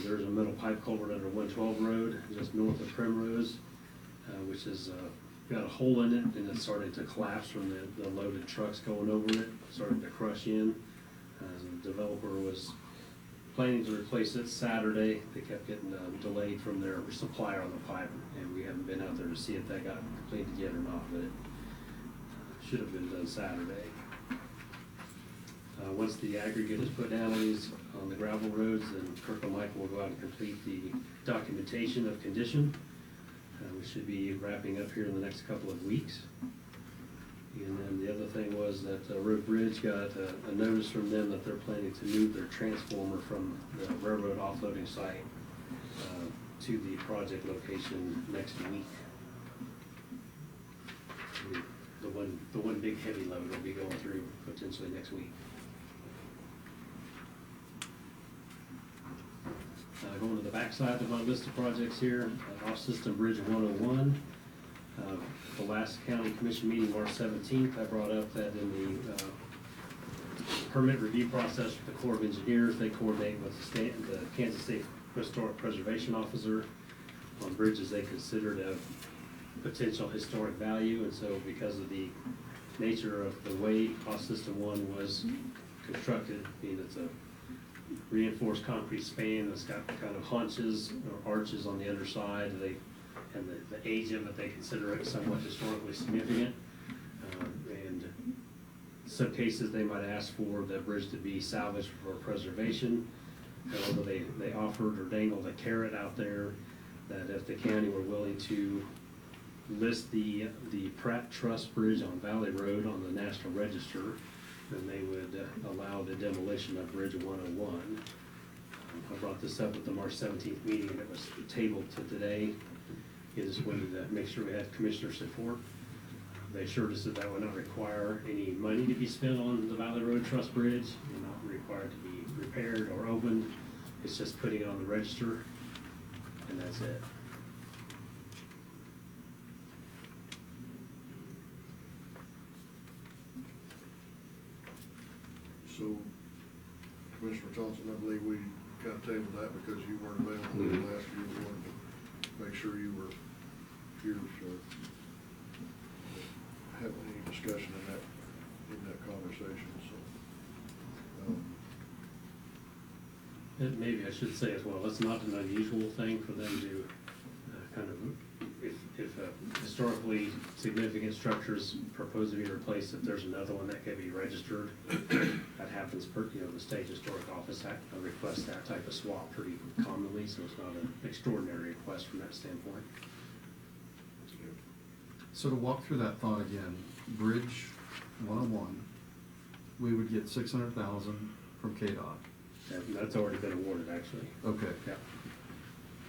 There's a metal pipe culvert under 112 Road, just north of Primrose, which has got a hole in it, and it's starting to collapse from the loaded trucks going over it, starting to crush in. The developer was planning to replace it Saturday. They kept getting delayed from their supplier on the pipe, and we haven't been out there to see if that got completed yet or not, but it should have been done Saturday. Once the aggregate is put down on the gravel roads, then Kirk and Michael will go out and complete the documentation of condition. We should be wrapping up here in the next couple of weeks. And then the other thing was that Road Bridge got a notice from them that they're planning to move their transformer from the railroad offloading site to the project location next week. The one big heavy load will be going through potentially next week. Going to the backside of my list of projects here, Off-System Bridge 101. The last county commission meeting, March 17th, I brought up that in the permit review process with the Corps of Engineers, they coordinate with the Kansas State Historic Preservation Officer on bridges they considered of potential historic value. And so because of the nature of the way Off-System 1 was constructed, being it's a reinforced concrete span that's got kind of haunches or arches on the underside, and the age of it, they consider it somewhat historically significant. And in some cases, they might ask for the bridge to be salvaged for preservation. However, they offered or dangled a carrot out there that if the county were willing to list the Pratt Truss Bridge on Valley Road on the National Register, then they would allow the demolition of Bridge 101. I brought this up at the March 17th meeting, and it was tabled to today. It just wanted to make sure we had commissioner support. They assured us that that would not require any money to be spent on the Valley Road Truss Bridge, and not required to be repaired or opened. It's just putting it on the register, and that's it. So, Commissioner Thompson, I believe we kind of tabled that because you weren't available last year. We wanted to make sure you were here to have any discussion in that conversation, so. And maybe I should say as well, it's not an unusual thing for them to kind of, if historically significant structures propose to be replaced, if there's another one that can be registered, that happens the state historic office requests that type of swap pretty commonly, so it's not an extraordinary request from that standpoint. So to walk through that thought again, Bridge 101, we would get 600,000 from KDOT. That's already been awarded, actually. Okay. Yeah.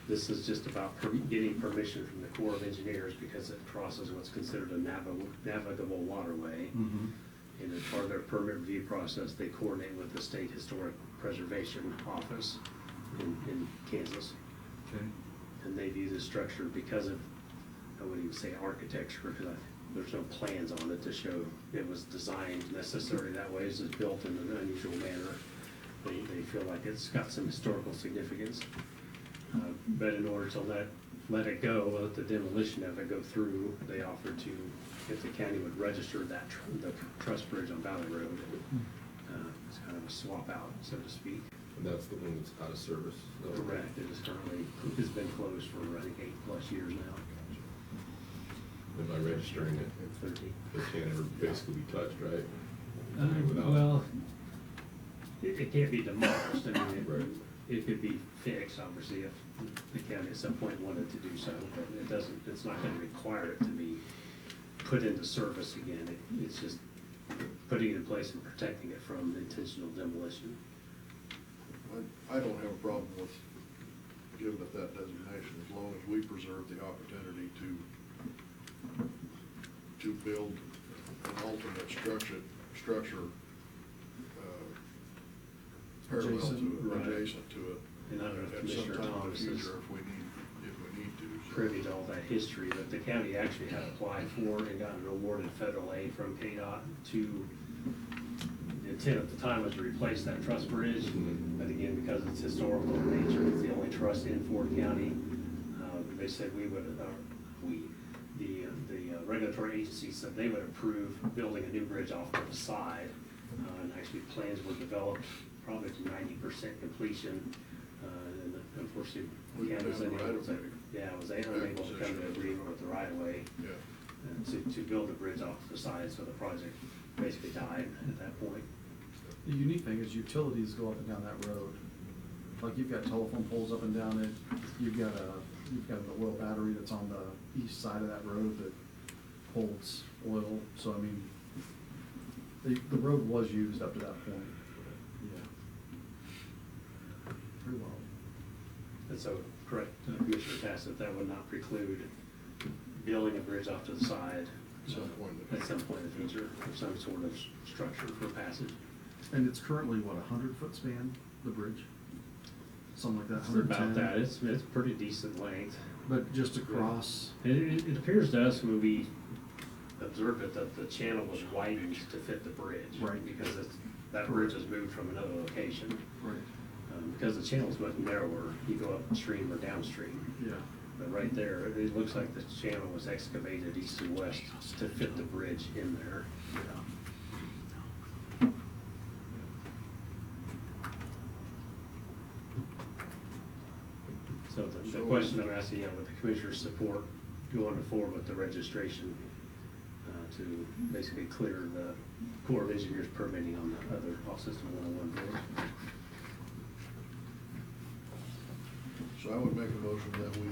This is just about getting permission from the Corps of Engineers because it crosses what's considered a navigable waterway. Mm-hmm. And as part of their permit review process, they coordinate with the State Historic Preservation Office in Kansas. Okay. And they view the structure because of, I wouldn't even say architecture, because there's no plans on it to show it was designed necessarily that way. It's just built in an unusual manner. They feel like it's got some historical significance. But in order to let it go, let the demolition of it go through, they offered to, if the county would register that, the truss bridge on Valley Road. It's kind of a swap out, so to speak. And that's the one that's out of service? Correct, it is currently, it's been closed for, I think, 8+ years now. And by registering it, 13. it can't ever basically be touched, right? Well, it can't be demolished, I mean, Right. it could be fixed, obviously, if the county at some point wanted to do so, but it doesn't, it's not gonna require it to be put into service again. It's just putting it in place and protecting it from intentional demolition. I don't have a problem with giving it that designation, as long as we preserve the opportunity to build an alternate structure parallel to it, Right. adjacent to it. And I don't know if At some Commissioner time in the Thomas is future, if we need to. so. privy to all that history, but the county actually had applied for and gotten awarded federal aid from KDOT to, the intent at the time was to replace that truss bridge, but again, because it's historical in nature, it's the only truss in Ford County, they said we would, the regulatory agency said they would approve building a new bridge off to the side, and actually plans were developed probably to 90% completion, and unfortunately, We the county was didn't have unable the to, right of way. yeah, was unable to come to an agreement with the right of way, Yeah. to build a bridge off the side, so the project basically died at that point. The unique thing is utilities go up and down that road. Like you've got telephone poles up and down it, you've got an oil battery that's on the east side of that road that holds oil, so I mean, the road was used up to that point. Yeah. Pretty well. And so, correct, Commissioner Tassett, that would not preclude building a bridge off to the side. At some point in the At some point in the future, or some sort of structure for passage. And it's currently, what, 100-foot span, the bridge? Something like that, It's 110? about that, it's pretty decent length. But just across, It appears to us when we observed it that the channel was widened to fit the bridge. Right. Because that bridge was moved from another location. right, Because the channel's much narrower, you go upstream or downstream. yeah. But right there, it looks like the channel was excavated east and west to fit the bridge in there. So the question I'm asking, with the commissioner's support, going forward with the registration, to basically clear the Corps of Engineers permitting on the other off-system 101 bridge. So I would make a motion that we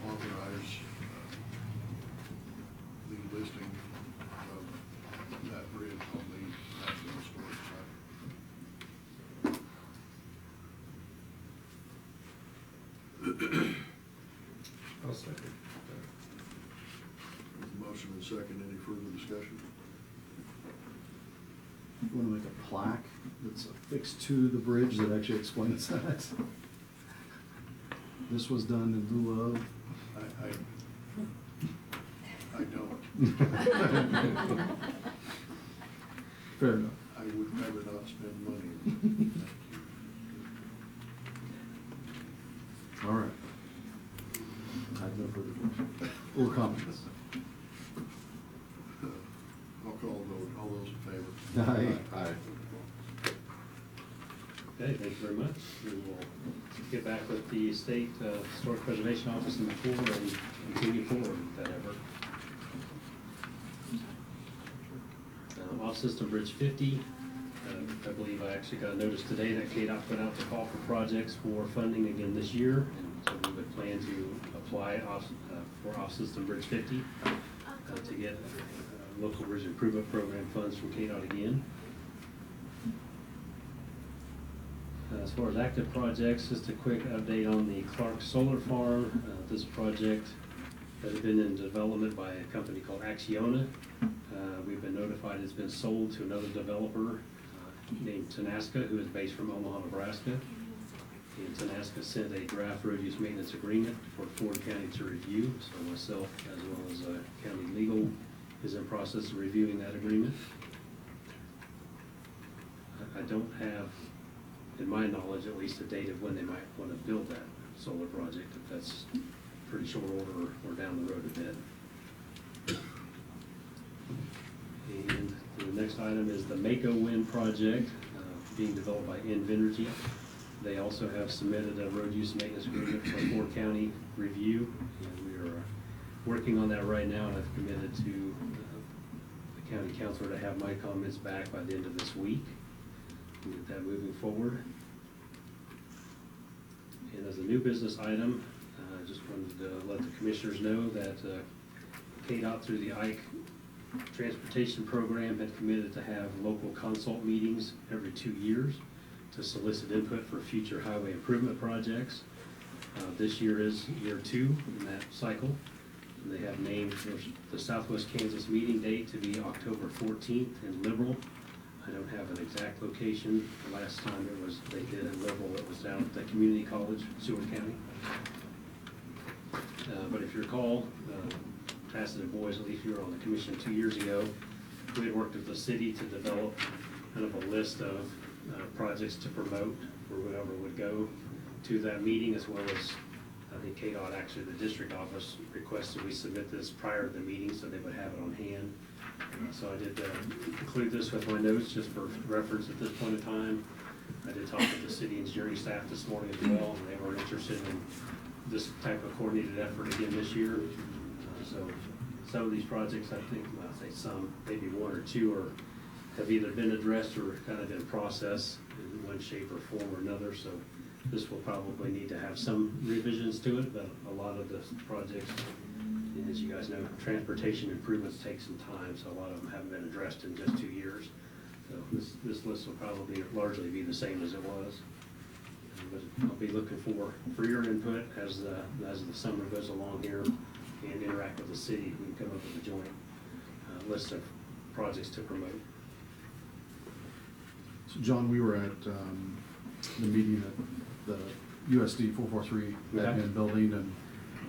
authorize the listing of that bridge on the National Historic Site. I'll second. Motion and second, any further discussion? You wanna make a plaque that's affixed to the bridge that actually explains that? This was done in lieu of. I don't. Fair enough. I would never not spend money. All right. I have no further questions or comments. I'll call a vote, all those in favor? Aye. Aye. Okay, thank you very much. We will get back with the State Historic Preservation Office in the fall and continue forward with that effort. Off-system Bridge 50, I believe I actually got a notice today that KDOT put out the call for projects for funding again this year. And so we would plan to apply for off-system Bridge 50 to get local bridge improvement program funds from KDOT again. As far as active projects, just a quick update on the Clark Solar Farm. This project that have been in development by a company called Acciona. We've been notified it's been sold to another developer named Tenaska, who is based from Omaha, Nebraska. And Tenaska sent a draft road use maintenance agreement for Ford County to review, so myself, as well as county legal, is in process of reviewing that agreement. I don't have, in my knowledge, at least a date of when they might want to build that solar project, if that's pretty short order or down the road a bit. And the next item is the Mako Wind project, being developed by Invenergy. They also have submitted a road use maintenance agreement for Ford County review, and we are working on that right now, and I've committed to the county councilor to have my comments back by the end of this week, and get that moving forward. And as a new business item, I just wanted to let the commissioners know that KDOT through the Ike Transportation Program had committed to have local consult meetings every 2 years to solicit input for future highway improvement projects. This year is year 2 in that cycle. And they have named the Southwest Kansas meeting date to be October 14th in Liberal. I don't have an exact location. The last time they did it in Liberal, it was down at the community college, Seward County. But if you recall, Bassett and Boys, at least you were on the commission 2 years ago, we had worked with the city to develop kind of a list of projects to promote for whoever would go to that meeting, as well as, I think KDOT, actually the district office, requested we submit this prior to the meeting so they would have it on hand. So I did include this with my notes just for reference at this point in time. I did talk with the city engineering staff this morning as well, and they were interested in this type of coordinated effort again this year. So some of these projects, I think, well, I say some, maybe 1 or 2 have either been addressed or kind of in process in one shape or form or another. So this will probably need to have some revisions to it, but a lot of the projects, as you guys know, transportation improvements take some time, so a lot of them haven't been addressed in just 2 years. So this list will probably largely be the same as it was. But I'll be looking for your input as the summer goes along here, and interact with the city. We can come up with a joint list of projects to promote. So John, we were at the meeting at the USD 443 admin building and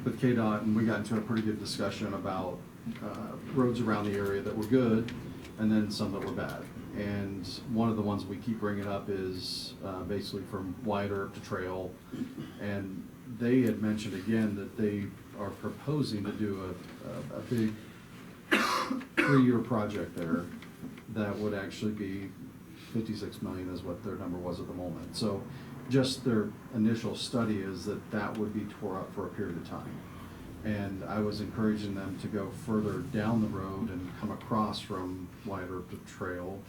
with KDOT, and we got into a pretty good discussion about roads around the area that were good and then some that were bad. And one of the ones we keep bringing up is basically from Wyatt Earp to Trail. And they had mentioned again that they are proposing to do a big 3-year project there that would actually be 56 million is what their number was at the moment. So just their initial study is that would be tore up for a period of time. And I was encouraging them to go further down the road and come across from Wyatt Earp to Trail,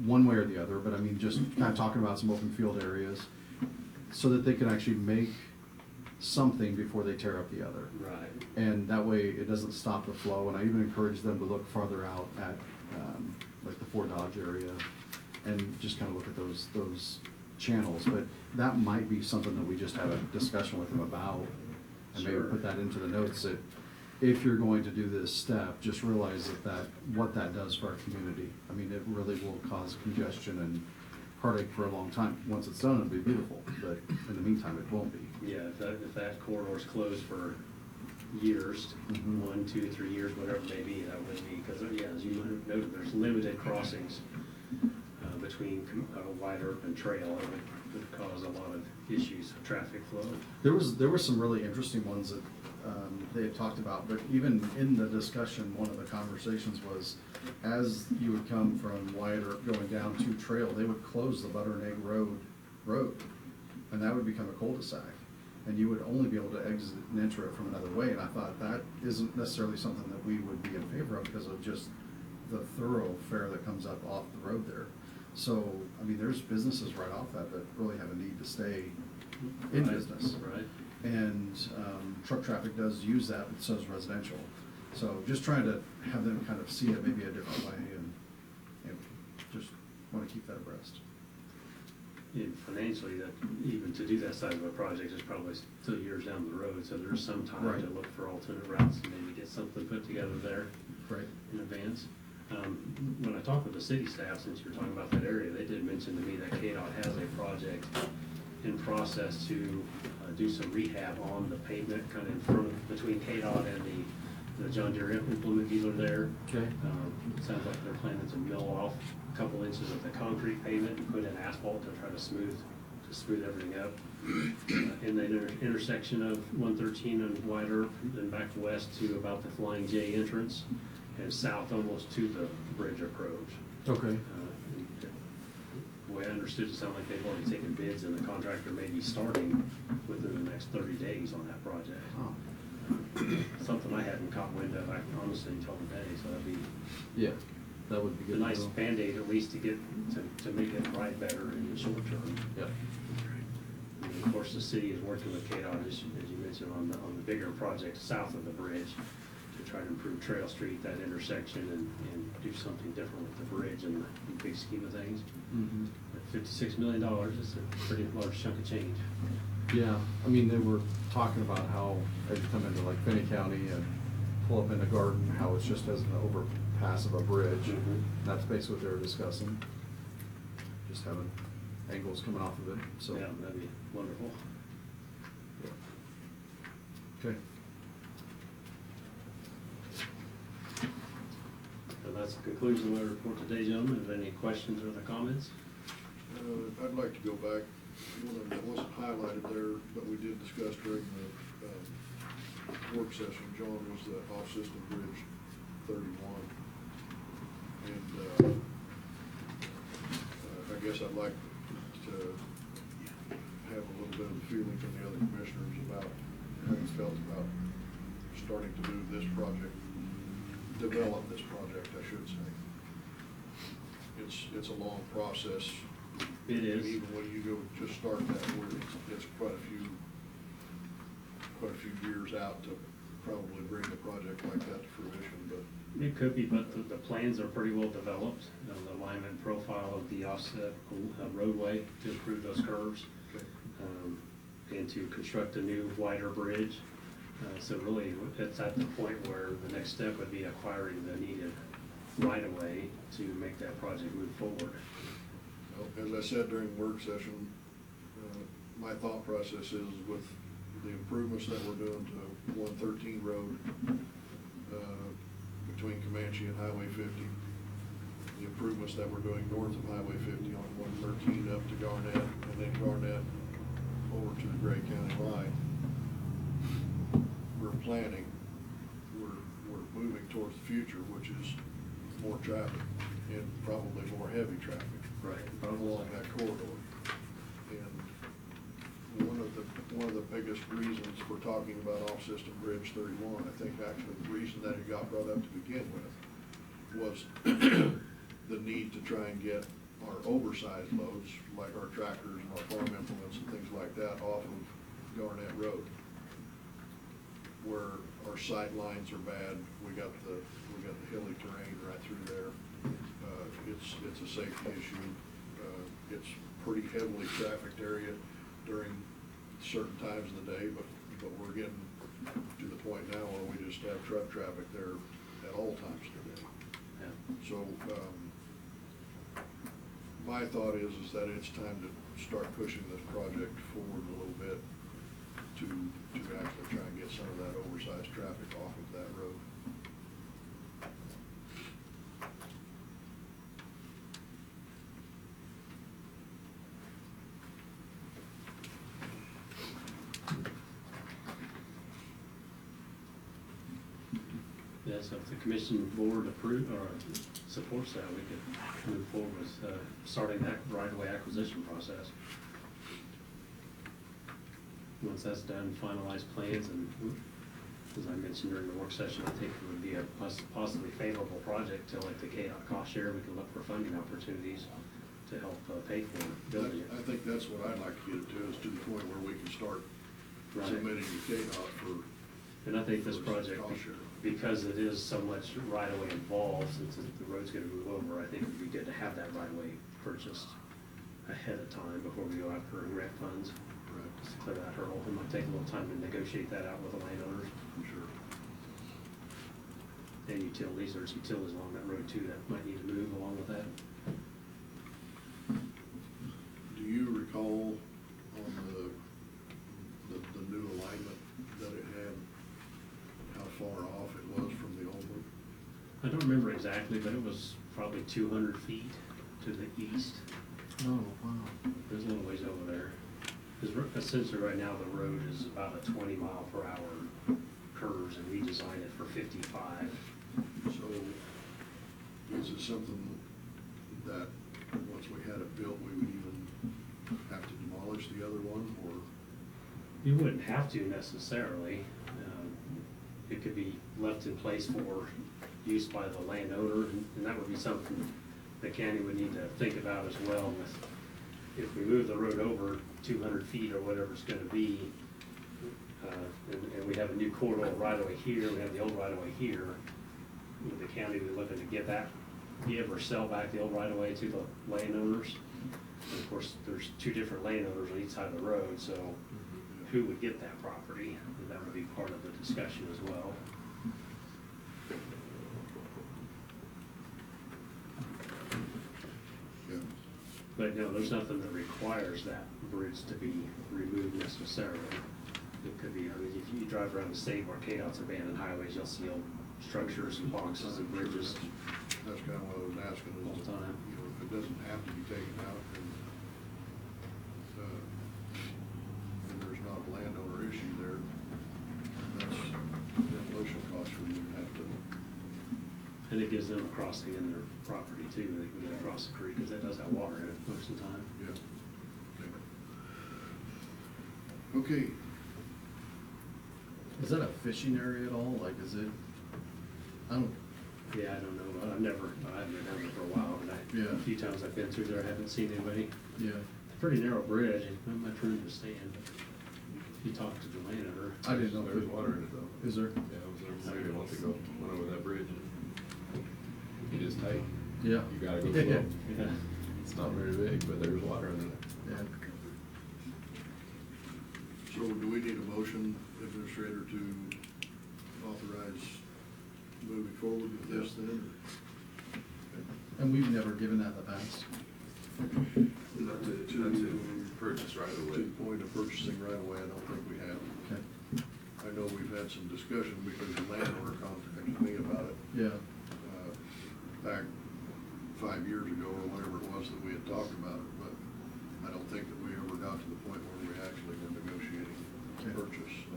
one way or the other, but I mean, just kind of talking about some open field areas so that they can actually make something before they tear up the other. Right. And that way it doesn't stop the flow. And I even encourage them to look farther out at like the Fort Dodge area and just kind of look at those channels. But that might be something that we just have a discussion with them about, and maybe put that into the notes that if you're going to do this step, just realize that what that does for our community. I mean, it really will cause congestion and heartache for a long time. Once it's done, it'll be beautiful, but in the meantime, it won't be. Yeah, if that corridor's closed for years, 1, 2, 3 years, whatever it may be, that would be, because, yeah, as you noted, there's limited crossings between Wyatt Earp and Trail. It would cause a lot of issues of traffic flow. There were some really interesting ones that they had talked about, but even in the discussion, one of the conversations was, as you would come from Wyatt Earp going down to Trail, they would close the Butter and Egg Road, and that would become a cul-de-sac. And you would only be able to exit and enter it from another way. And I thought that isn't necessarily something that we would be in favor of because of just the thoroughfare that comes up off the road there. So, I mean, there's businesses right off that really have a need to stay in business. Right. And truck traffic does use that, but so does residential. So just trying to have them kind of see it maybe a different way, and just want to keep that abreast. financially, that even to do that size of a project is probably still years down the road, so there's some time Right. to look for alternate routes and maybe get something put together there Right. in advance. When I talked with the city staff, since you're talking about that area, they did mention to me that KDOT has a project in process to do some rehab on the pavement, kind of in front of, between KDOT and the John Deere implement dealer there. Okay. It sounds like they're planning to mill off a couple inches of the concrete pavement and put in asphalt to try to smooth everything up. In the intersection of 113 and White Earth and back west to about the Flying J entrance and south almost to the bridge approach. Okay. The way I understood, it sounded like they've already taken bids and the contractor may be starting within the next 30 days on that project. Oh. Something I hadn't caught wind of, I honestly, until today, so that'd be Yeah, that would be a good. nice to know. Band-Aid at least to get, to make it ride better in the short term. Yeah. And of course, the city is working with KDOT, as you mentioned, on the bigger project south of the bridge to try to improve Trail Street, that intersection, and do something different with the bridge in the big scheme of things. Mm-hmm. At $56 million, it's a pretty large chunk of change. Yeah, I mean, they were talking about how as you come into like Finney County and pull up in a garden, how it's just as an overpass of a bridge. Mhm. That's basically what they were discussing. Just having angles coming off of it, so. Yeah, that'd be wonderful. Okay. So that's the conclusion of my report today, gentlemen. Is there any questions or other comments? I'd like to go back, one of them that wasn't highlighted there, but we did discuss during the work session, John, was the off-system bridge 31. And I guess I'd like to have a little bit of a feeling from the other commissioners about how you felt about starting to move this project, develop this project, I should say. It's a long process. It is. And even when you go just start that work, it's quite a few years out to probably bring the project like that to fruition, but It could be, but the plans are pretty well developed. The alignment profile of the offset roadway to improve those curves, okay. and to construct a new wider bridge. So really, it's at the point where the next step would be acquiring the needed right-of-way to make that project move forward. Well, as I said during the work session, my thought process is with the improvements that we're doing to 113 road, between Comanche and Highway 50, the improvements that we're doing north of Highway 50 on 113 up to Garnett, and then Garnett over to the Gray County line. We're planning, we're moving towards the future, which is more traffic and probably more heavy traffic. Right. Along that corridor. And one of the biggest reasons for talking about off-system Bridge 31, I think actually the reason that it got brought up to begin with was the need to try and get our oversized loads, like our tractors and our farm implements and things like that, off of Garnett Road, where our sight lines are bad. We got the hilly terrain right through there. It's a safety issue. It's pretty heavily trafficked area during certain times of the day, but we're getting to the point now where we just have truck traffic there at all times of the day. Yeah. So, my thought is that it's time to start pushing this project forward a little bit to actually try and get some of that oversized traffic off of that road. Yeah, so if the commission board approve, or supports that, we could move forward with, starting that right-of-way acquisition process. Once that's done, finalize plans, and as I mentioned during the work session, I think it would be a possibly favorable project to like the KDOT cost share. We can look for funding opportunities to help pay for building it. I think that's what I'd like to get it to, is to the point where we can start Right. submitting to KDOT for. And I think this for project, cost share. because it is so much right-of-way involved, since the road's gonna move over, I think it would be good to have that right-of-way purchased ahead of time before we go after grant funds. Right. Just to clear that hurdle. It might take a little time to negotiate that out with the landowners. Sure. And utilities, there's utilities along that road too that might need to move along with that. Do you recall on the new alignment that it had, how far off it was from the old one? I don't remember exactly, but it was probably 200 feet to the east. Oh, wow. There's a little ways over there. Because essentially right now the road is about a 20 mile per hour curves and we designed it for 55. So is it something that, once we had it built, we would even have to demolish the other one, or? You wouldn't have to necessarily. It could be left in place for use by the landowner, and that would be something the county would need to think about as well. With if we move the road over 200 feet or whatever it's going to be, and we have a new corridor right away here, we have the old right of way here. The county would be looking to give or sell back the old right of way to the landowners. And of course, there's two different landowners on each side of the road, so who would get that property? And that would be part of the discussion as well. Yeah. But no, there's nothing that requires that bridge to be removed necessarily. It could be, I mean, if you drive around the state where KDOT's abandoned highways, you'll see old structures and boxes and bridges. That's kind of what I was asking, All is, the time. you know, if it doesn't have to be taken out, and there's not a landowner issue there, that's demolition cost for you to have to. And it gives them a crossing in their property too, they can get across the creek, because that does have water in it most of the time. Yeah. Okay. Is that a fishing area at all? Like, is it, I don't, Yeah, I don't know, I haven't been down there for a while, but Yeah. a few times I've been through there, I haven't seen anybody. yeah. It's a pretty narrow bridge, not much room to stand, but if you talk to the landowner. I didn't know if There's it- water in it though. Is there? Yeah, I was there maybe a month ago, went over that bridge. It is tight. Yeah. You gotta go Yeah. slow. Yeah. It's not very big, but there's water in it. Yeah. So do we need a motion, Administrator, to authorize moving forward with this then? And we've never given that in the past. Not to purchase right To away. the point of purchasing right away, I don't think we have. Okay. I know we've had some discussion because the landowner contacted me about it Yeah. back 5 years ago or whatever it was that we had talked about it, but I don't think that we ever got to the point where we actually were negotiating Okay. purchase. So.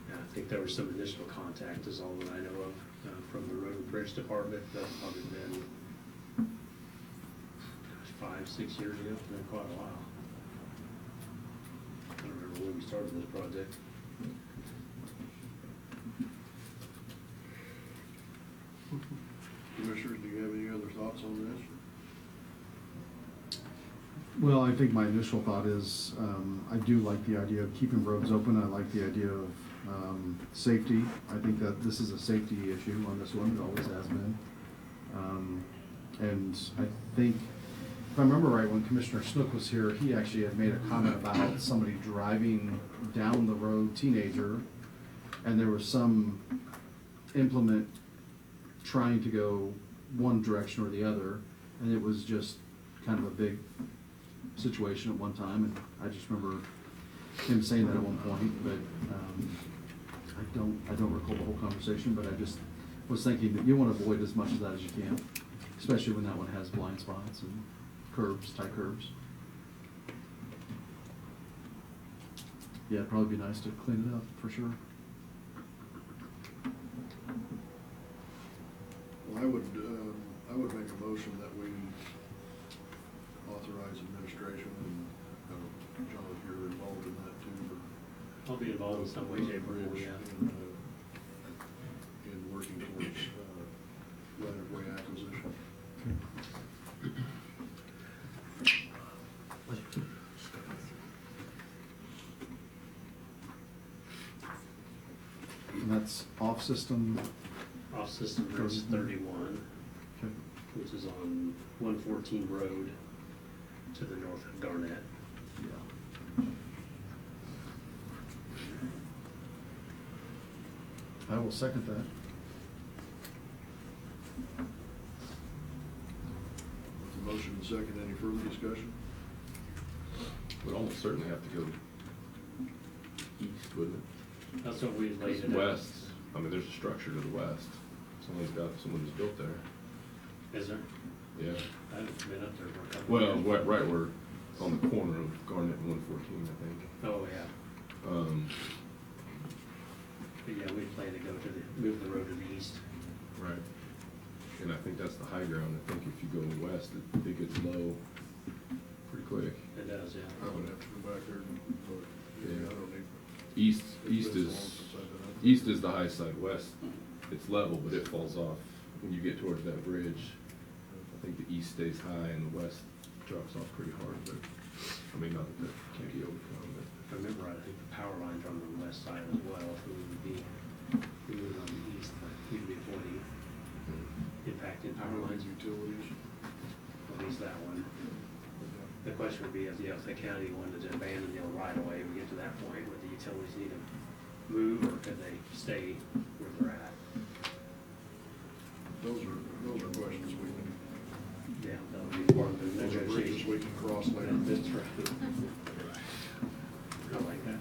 Yeah, I think there was some initial contact is all that I know of, from the road and bridge department, that's probably been, 5-6 years ago, it's been quite a while. I don't remember when we started this project. Commissioners, do you have any other thoughts on this? Well, I think my initial thought is, I do like the idea of keeping roads open. I like the idea of, safety. I think that this is a safety issue on this one, it always has been. And I think, if I remember right, when Commissioner Snook was here, he actually had made a comment about somebody driving down the road, teenager, and there was some implement trying to go one direction or the other, and it was just kind of a big situation at one time, and I just remember him saying that at one point, but, I don't recall the whole conversation, but I just was thinking that you wanna avoid as much of that as you can, especially when that one has blind spots and curves, tight curves. Yeah, it'd probably be nice to clean it up, for sure. Well, I would make a motion that we authorize administration, and, John, if you're involved in that too, or I'll be involved in some way, shape, or form, yeah. In working towards, right-of-way acquisition. And that's off-system, Off-system bridge 31, okay, which is on 114 road to the north of Garnett. I will second that. With the motion and second, any further discussion? Would almost certainly have to go east, wouldn't it? That's what we laid It's it out. west, I mean, there's a structure to the west. Someone's built there. Is there? Yeah. I haven't been up there for a couple Well, of years. right where, on the corner of Garnet and 114, I think. Oh, yeah. But yeah, we plan to move the road to the east. Right. And I think that's the high ground. I think if you go west, it gets low pretty quick. It does, yeah. I would have to go back there and look. Yeah. I don't need. East It's been so long is, since I've been up there. east is the high side, west, it's level, but it falls off when you get towards that bridge. I think the east stays high and the west drops off pretty hard, but, I mean, not that that can't be overcome, but. If I remember right, I think the power lines are on the west side as well, so we would be on the east, but we'd be avoiding impacting power lines, Utilities. at least that one. The question would be, if the county wanted to abandon the old right of way, we get to that point where the utilities need to move, or could they stay where they're at? Those are questions we can, Yeah, that would be part of the those are bridges negotiation. we can cross later. That's right. I like that.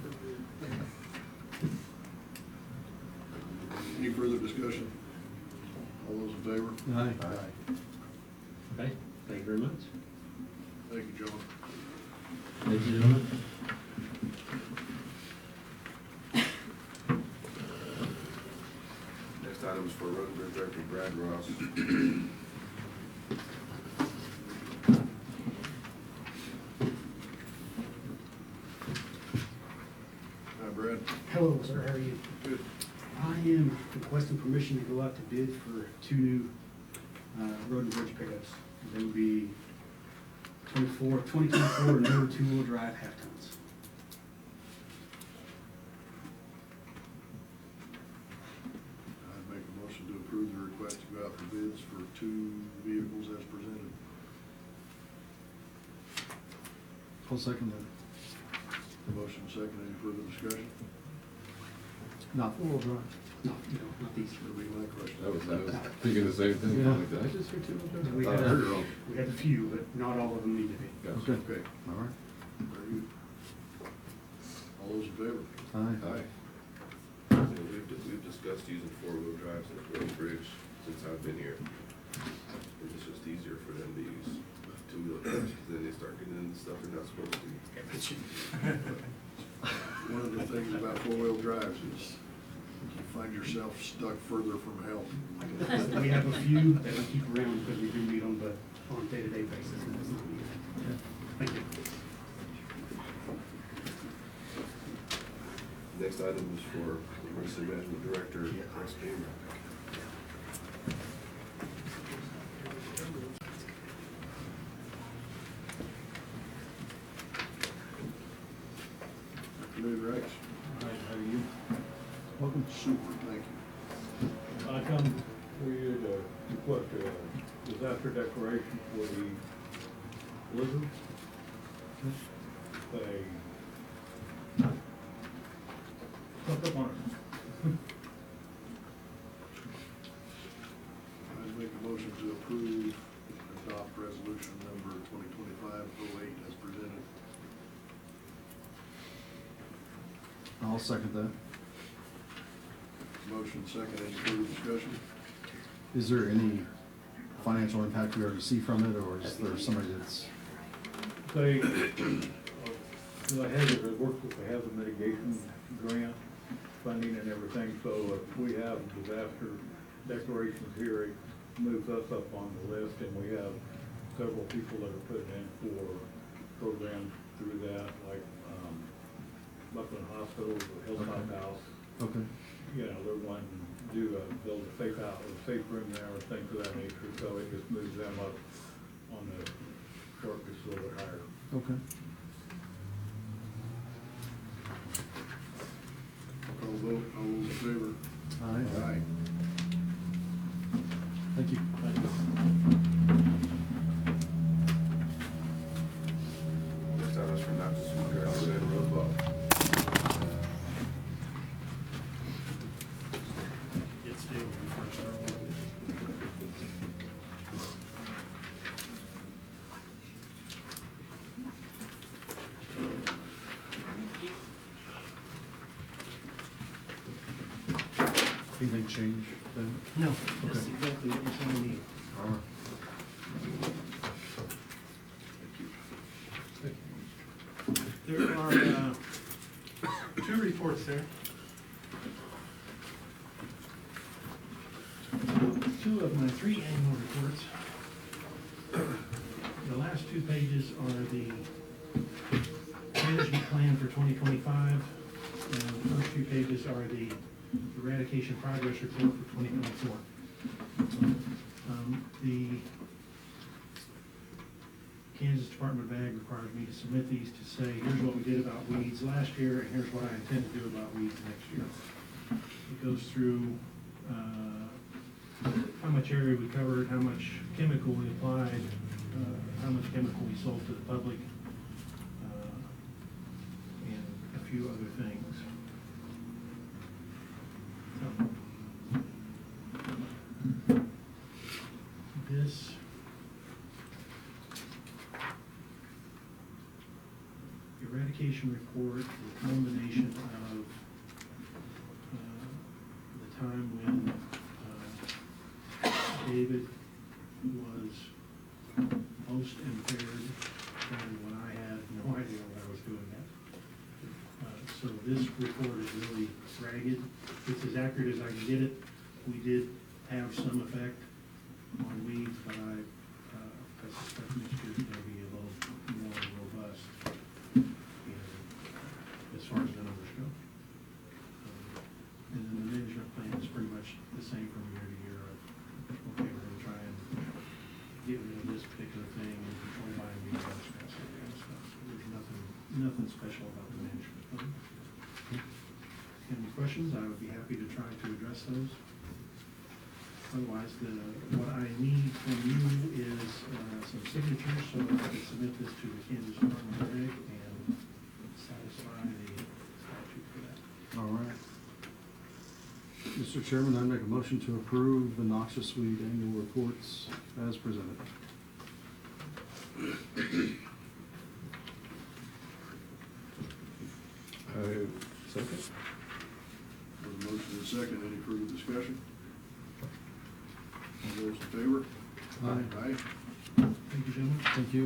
Any further discussion? All those in favor? Aye. Okay, thank you very much. Thank you, John. Thank you, gentlemen. Next item is for Road and Bridge Director Brad Ross. Hi, Brad. Hello, sir, how are you? Good. I am requesting permission to go out to bid for two new road and bridge pickups. They would be 2024 new two-wheel drive half-tons. I'd make a motion to approve the request to go out for bids for two vehicles as presented. I'll second that. Motion second, any further discussion? Not four-wheel drive. No, not these. That'll be my question. I was thinking the same thing. Yeah. Like, did I just hear two of them? We I have, heard it wrong. we have a few, but not all of them need to be. Gotcha. Okay, All right. very good. All those in favor? Aye. Aye. We've discussed using four-wheel drives in the road and bridge since I've been here. It's just easier for them to use two-wheel drives, because then they start getting into stuff they're not supposed to. One of the things about four-wheel drives is you find yourself stuck further from help. We have a few that we keep around because we do need them, but on a day-to-day basis, and it's not needed. Thank you. Next item is for Emergency Management Director, Chris Gamer. Afternoon, Rex. Hi, how are you? Welcome. Super, thank you. I come for you to request a disaster declaration for the blizzard. They stuck up on it. I'd make a motion to approve and adopt resolution number 2025-08 as presented. I'll second that. Motion second, any further discussion? Is there any financial impact we already see from it, or is there somebody that's, They, I had to work with the hazard mitigation grant funding and everything, so if we have disaster declarations here, it moves us up on the list, and we have several people that are putting in for programs through that, like, Buckland Hospital, the Hilltop Okay. House. okay, You know, they're wanting to do build a safe house, a safe room there, or things of that nature, so it just moves them up on the short list a little bit higher. okay. Call vote, all those in favor? Aye. Aye. Thank you. Anything change then? No, that's Okay. exactly what you're telling me. All right. There are, two reports there. Two of my three annual reports. The last two pages are the management plan for 2025, and the first few pages are the eradication progress report for 2024. The Kansas Department of Ag requires me to submit these to say, here's what we did about weeds last year, and here's what I intend to do about weeds next year. It goes through, how much area we covered, how much chemical we applied, how much chemical we sold to the public, and a few other things. So, this eradication report, the culmination of the time when David was most impaired and when I had no idea what I was doing yet. So this report is really ragged. It's as accurate as I can get it. We did have some effect on weeds, but I suspect next year is going to be a little more robust as far as the numbers go. And then the management plan is pretty much the same from year to year. Okay, we're gonna try and get rid of this particular thing and control buying weeds, that kind of stuff. So there's nothing special about the management plan. Any questions? I would be happy to try to address those. Otherwise, what I need from you is some signatures so that I can submit this to the Kansas Department of Ag and satisfy the statute for that. All right. Mr. Chairman, I make a motion to approve the noxious weed annual reports as presented. Second? With a motion and a second, any further discussion? All those in favor? Aye. Aye. Thank you, gentlemen. Thank you.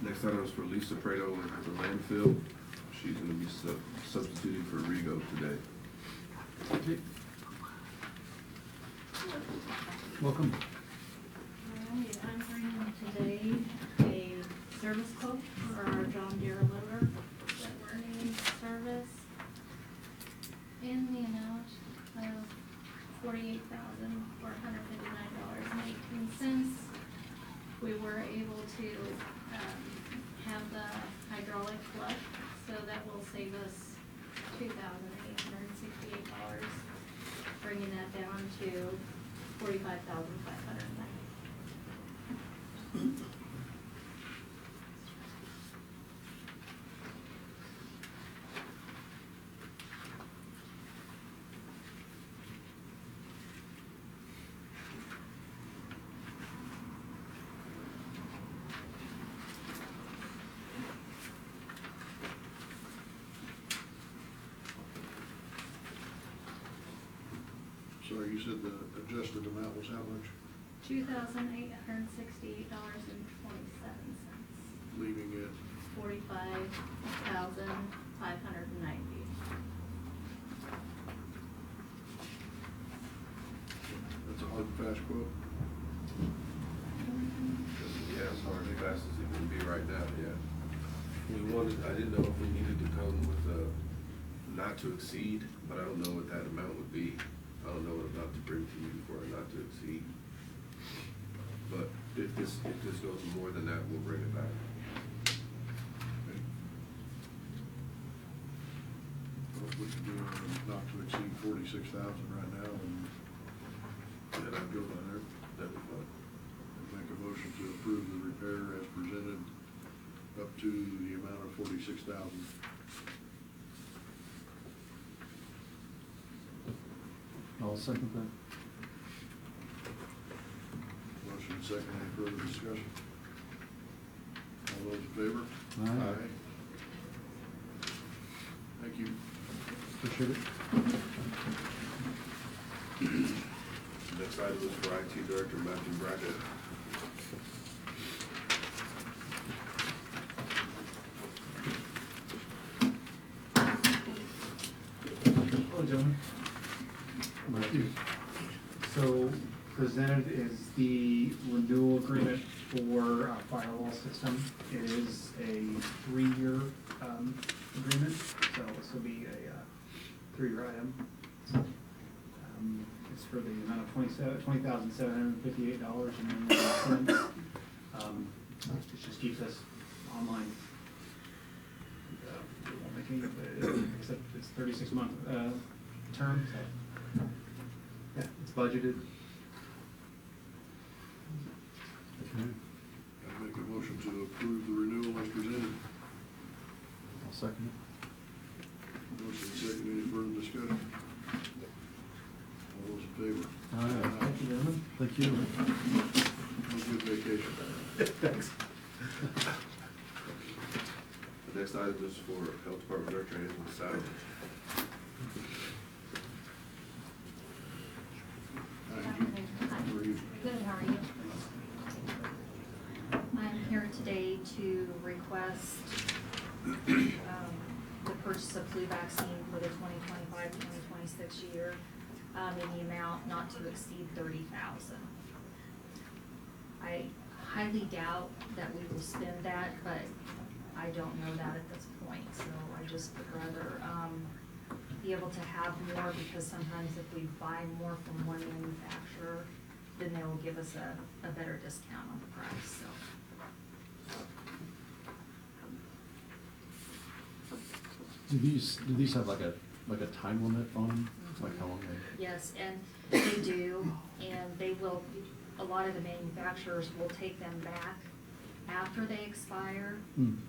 Next item is for Lisa Prado at the landfill. She's gonna be substituting for Rigo today. Okay. Welcome. All right, I'm bringing today a service quote for our John Deere loader that we're needing service in the amount of $48,459.18. We were able to have the hydraulic flush, so that will save us $2,868, bringing that down to $45,590. Sorry, you said the adjusted amount was how much? $2,868.27, Leaving it, $45,590. that's a hard and fast quote. Yeah, as hard and fast as it can be right now, yeah. I didn't know if we needed to come with a not to exceed, but I don't know what that amount would be. I don't know what amount to bring to you for a not to exceed. But if this goes more than that, we'll bring it back. Well, if we can do not to exceed 46,000 right now, and Yeah, that'd go by there. That'd be fine. make a motion to approve the repair as presented up to the amount of 46,000. I'll second that. Motion second, any further discussion? All those in favor? Aye. Thank you. Appreciate it. Next item is for IT Director Matthew Brackett. Hello, gentlemen. Matthew. So presented is the renewal agreement for our firewall system. It is a 3-year agreement, so this will be a 3-year item. It's for the amount of $20,758 and $99. It just keeps us online. It won't make any, except it's 36-month term, so, yeah, it's budgeted. Okay. I make a motion to approve the renewal as presented. I'll second it. Motion second, any further discussion? All those in favor? Aye. Thank you, gentlemen. Thank you. Have a good vacation. Thanks. The next item is for Health Department Director Angela Sauer. How are you? Good, how are you? I'm here today to request the purchase of flu vaccine for the 2025-2026 year in the amount not to exceed $30,000. I highly doubt that we will spend that, but I don't know that at this point, so I just would rather be able to have more, because sometimes if we buy more from one manufacturer, then they will give us a better discount on the price, so. Do these have like a time limit on them? Like how long they? Yes, and they do, and they will, a lot of the manufacturers will take them back after they expire Hmm.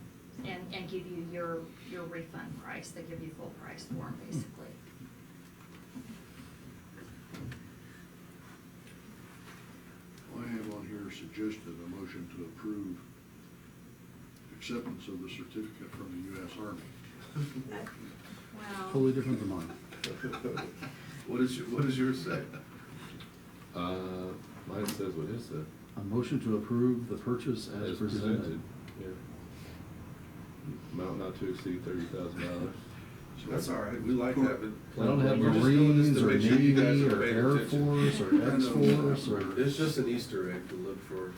and give you your refund price. They give you full price for them, basically. I have on here suggested a motion to approve acceptance of the certificate from the U.S. Army. Wow. Totally different than mine. What does yours say? Mine says what his said. A motion to approve the purchase as presented. Yeah. Amount not to exceed $30,000. That's all right, we like having. I don't have We're just doing this Marines to or make sure you guys Navy are or paying Air attention. Force or X-Force or. It's just an Easter egg to look for.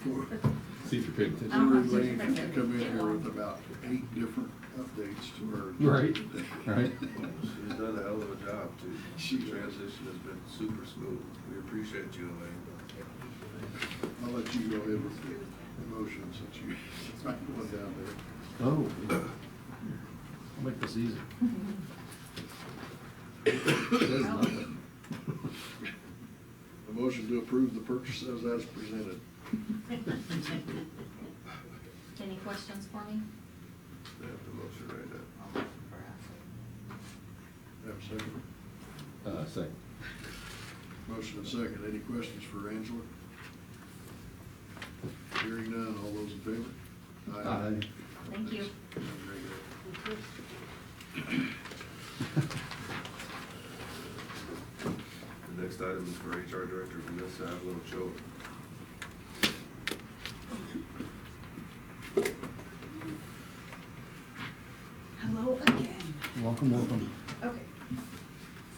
See if you're paying attention. Oh. We're going to come in here with about 8 different updates to our. Right, right. She's done a hell of a job too. Transition has been super smooth. We appreciate you, Elaine. I'll let you go ahead with the motion since you, it's not going down there. Oh, yeah. I'll make this easy. Says nothing. A motion to approve the purchases as presented. Any questions for me? I have the motion right now. Have a second? Second. Motion and second. Any questions for Angela? Hearing none. All those in favor? Aye. Thank you. The next item is for HR Director Vanessa Avalon Ochoa. Hello again. Welcome, welcome. Okay,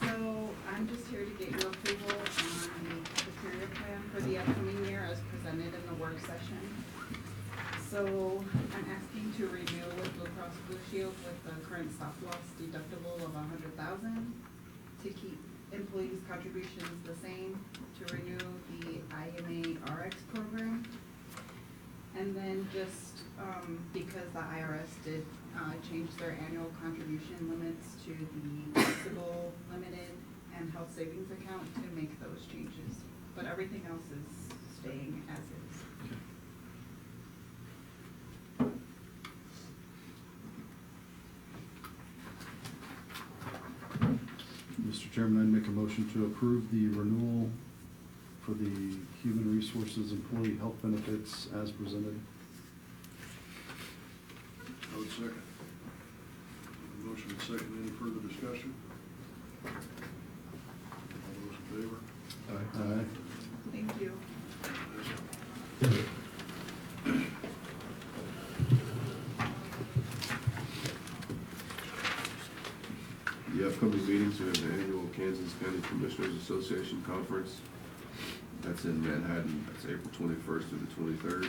so I'm just here to get your approval on the cafeteria plan for the upcoming year as presented in the work session. So I'm asking to renew with Blue Cross Blue Shield with the current stop loss deductible of $100,000, to keep employees' contributions the same, to renew the IMA RX program. And then just, because the IRS did, change their annual contribution limits to the flexible, limited, and health savings account to make those changes. But everything else is staying as is. Mr. Chairman, I'd make a motion to approve the renewal for the Human Resources Employee Health Benefits as presented. I would second. Motion and second, any further discussion? All those in favor? Aye. Thank you. The upcoming meetings, we have the annual Kansas County Commissioners Association Conference. That's in Manhattan, that's April 21st through the 23rd.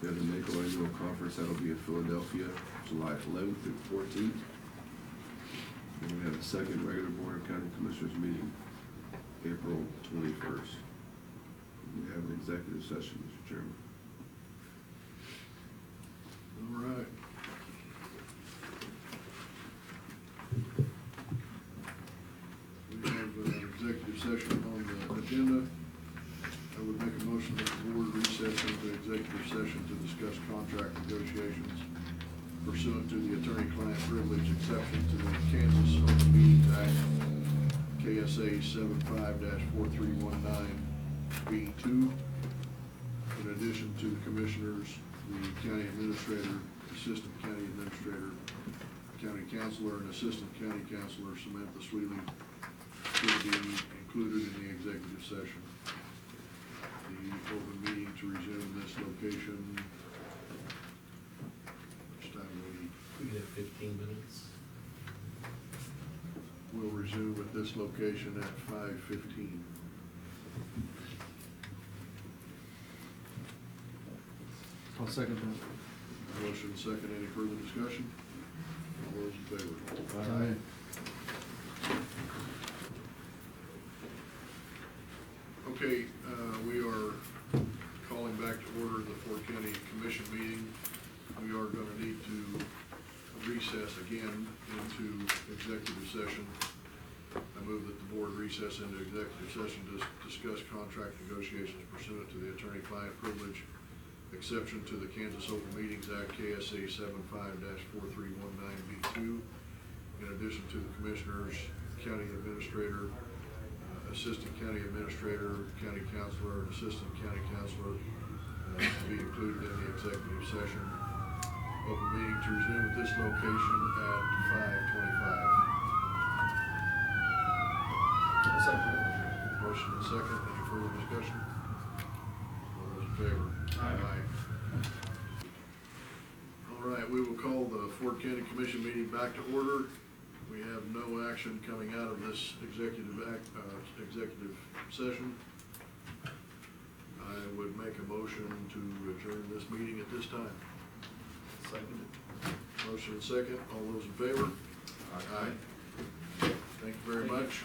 We have the NACO Annual Conference, that'll be in Philadelphia, July 11th through 14th. And we have the second regular Board of County Commissioners meeting, April 21st. We have an executive session, Mr. Chairman. All right. We have an executive session on the agenda. I would make a motion that the board recess into executive session to discuss contract negotiations pursuant to the attorney-client privilege exception to the Kansas Open Meetings Act, KSA 75-4319 B2. In addition to the commissioners, the county administrator, assistant county administrator, county counselor, and assistant county counselor, Samantha Sweeley, should be included in the executive session. The open meeting to resume this location, which time We get 15 minutes. we'll resume at this location at 5:15. I'll second that. Motion second, any further discussion? All those in favor? Aye. Okay, we are calling back to order the Fort County Commission meeting. We are gonna need to recess again into executive session. I move that the board recess into executive session to discuss contract negotiations pursuant to the attorney-client privilege exception to the Kansas Open Meetings Act, KSA 75-4319 B2. In addition to the commissioners, county administrator, assistant county administrator, county counselor, and assistant county counselor to be included in the executive session. Open meeting to resume at this location at 5:25. Motion and second, any further discussion? All those in favor? Aye. All right, we will call the Fort County Commission meeting back to order. We have no action coming out of this executive session. I would make a motion to adjourn this meeting at this time. Second. Motion and second, all those in favor? Aye. Thank you very much.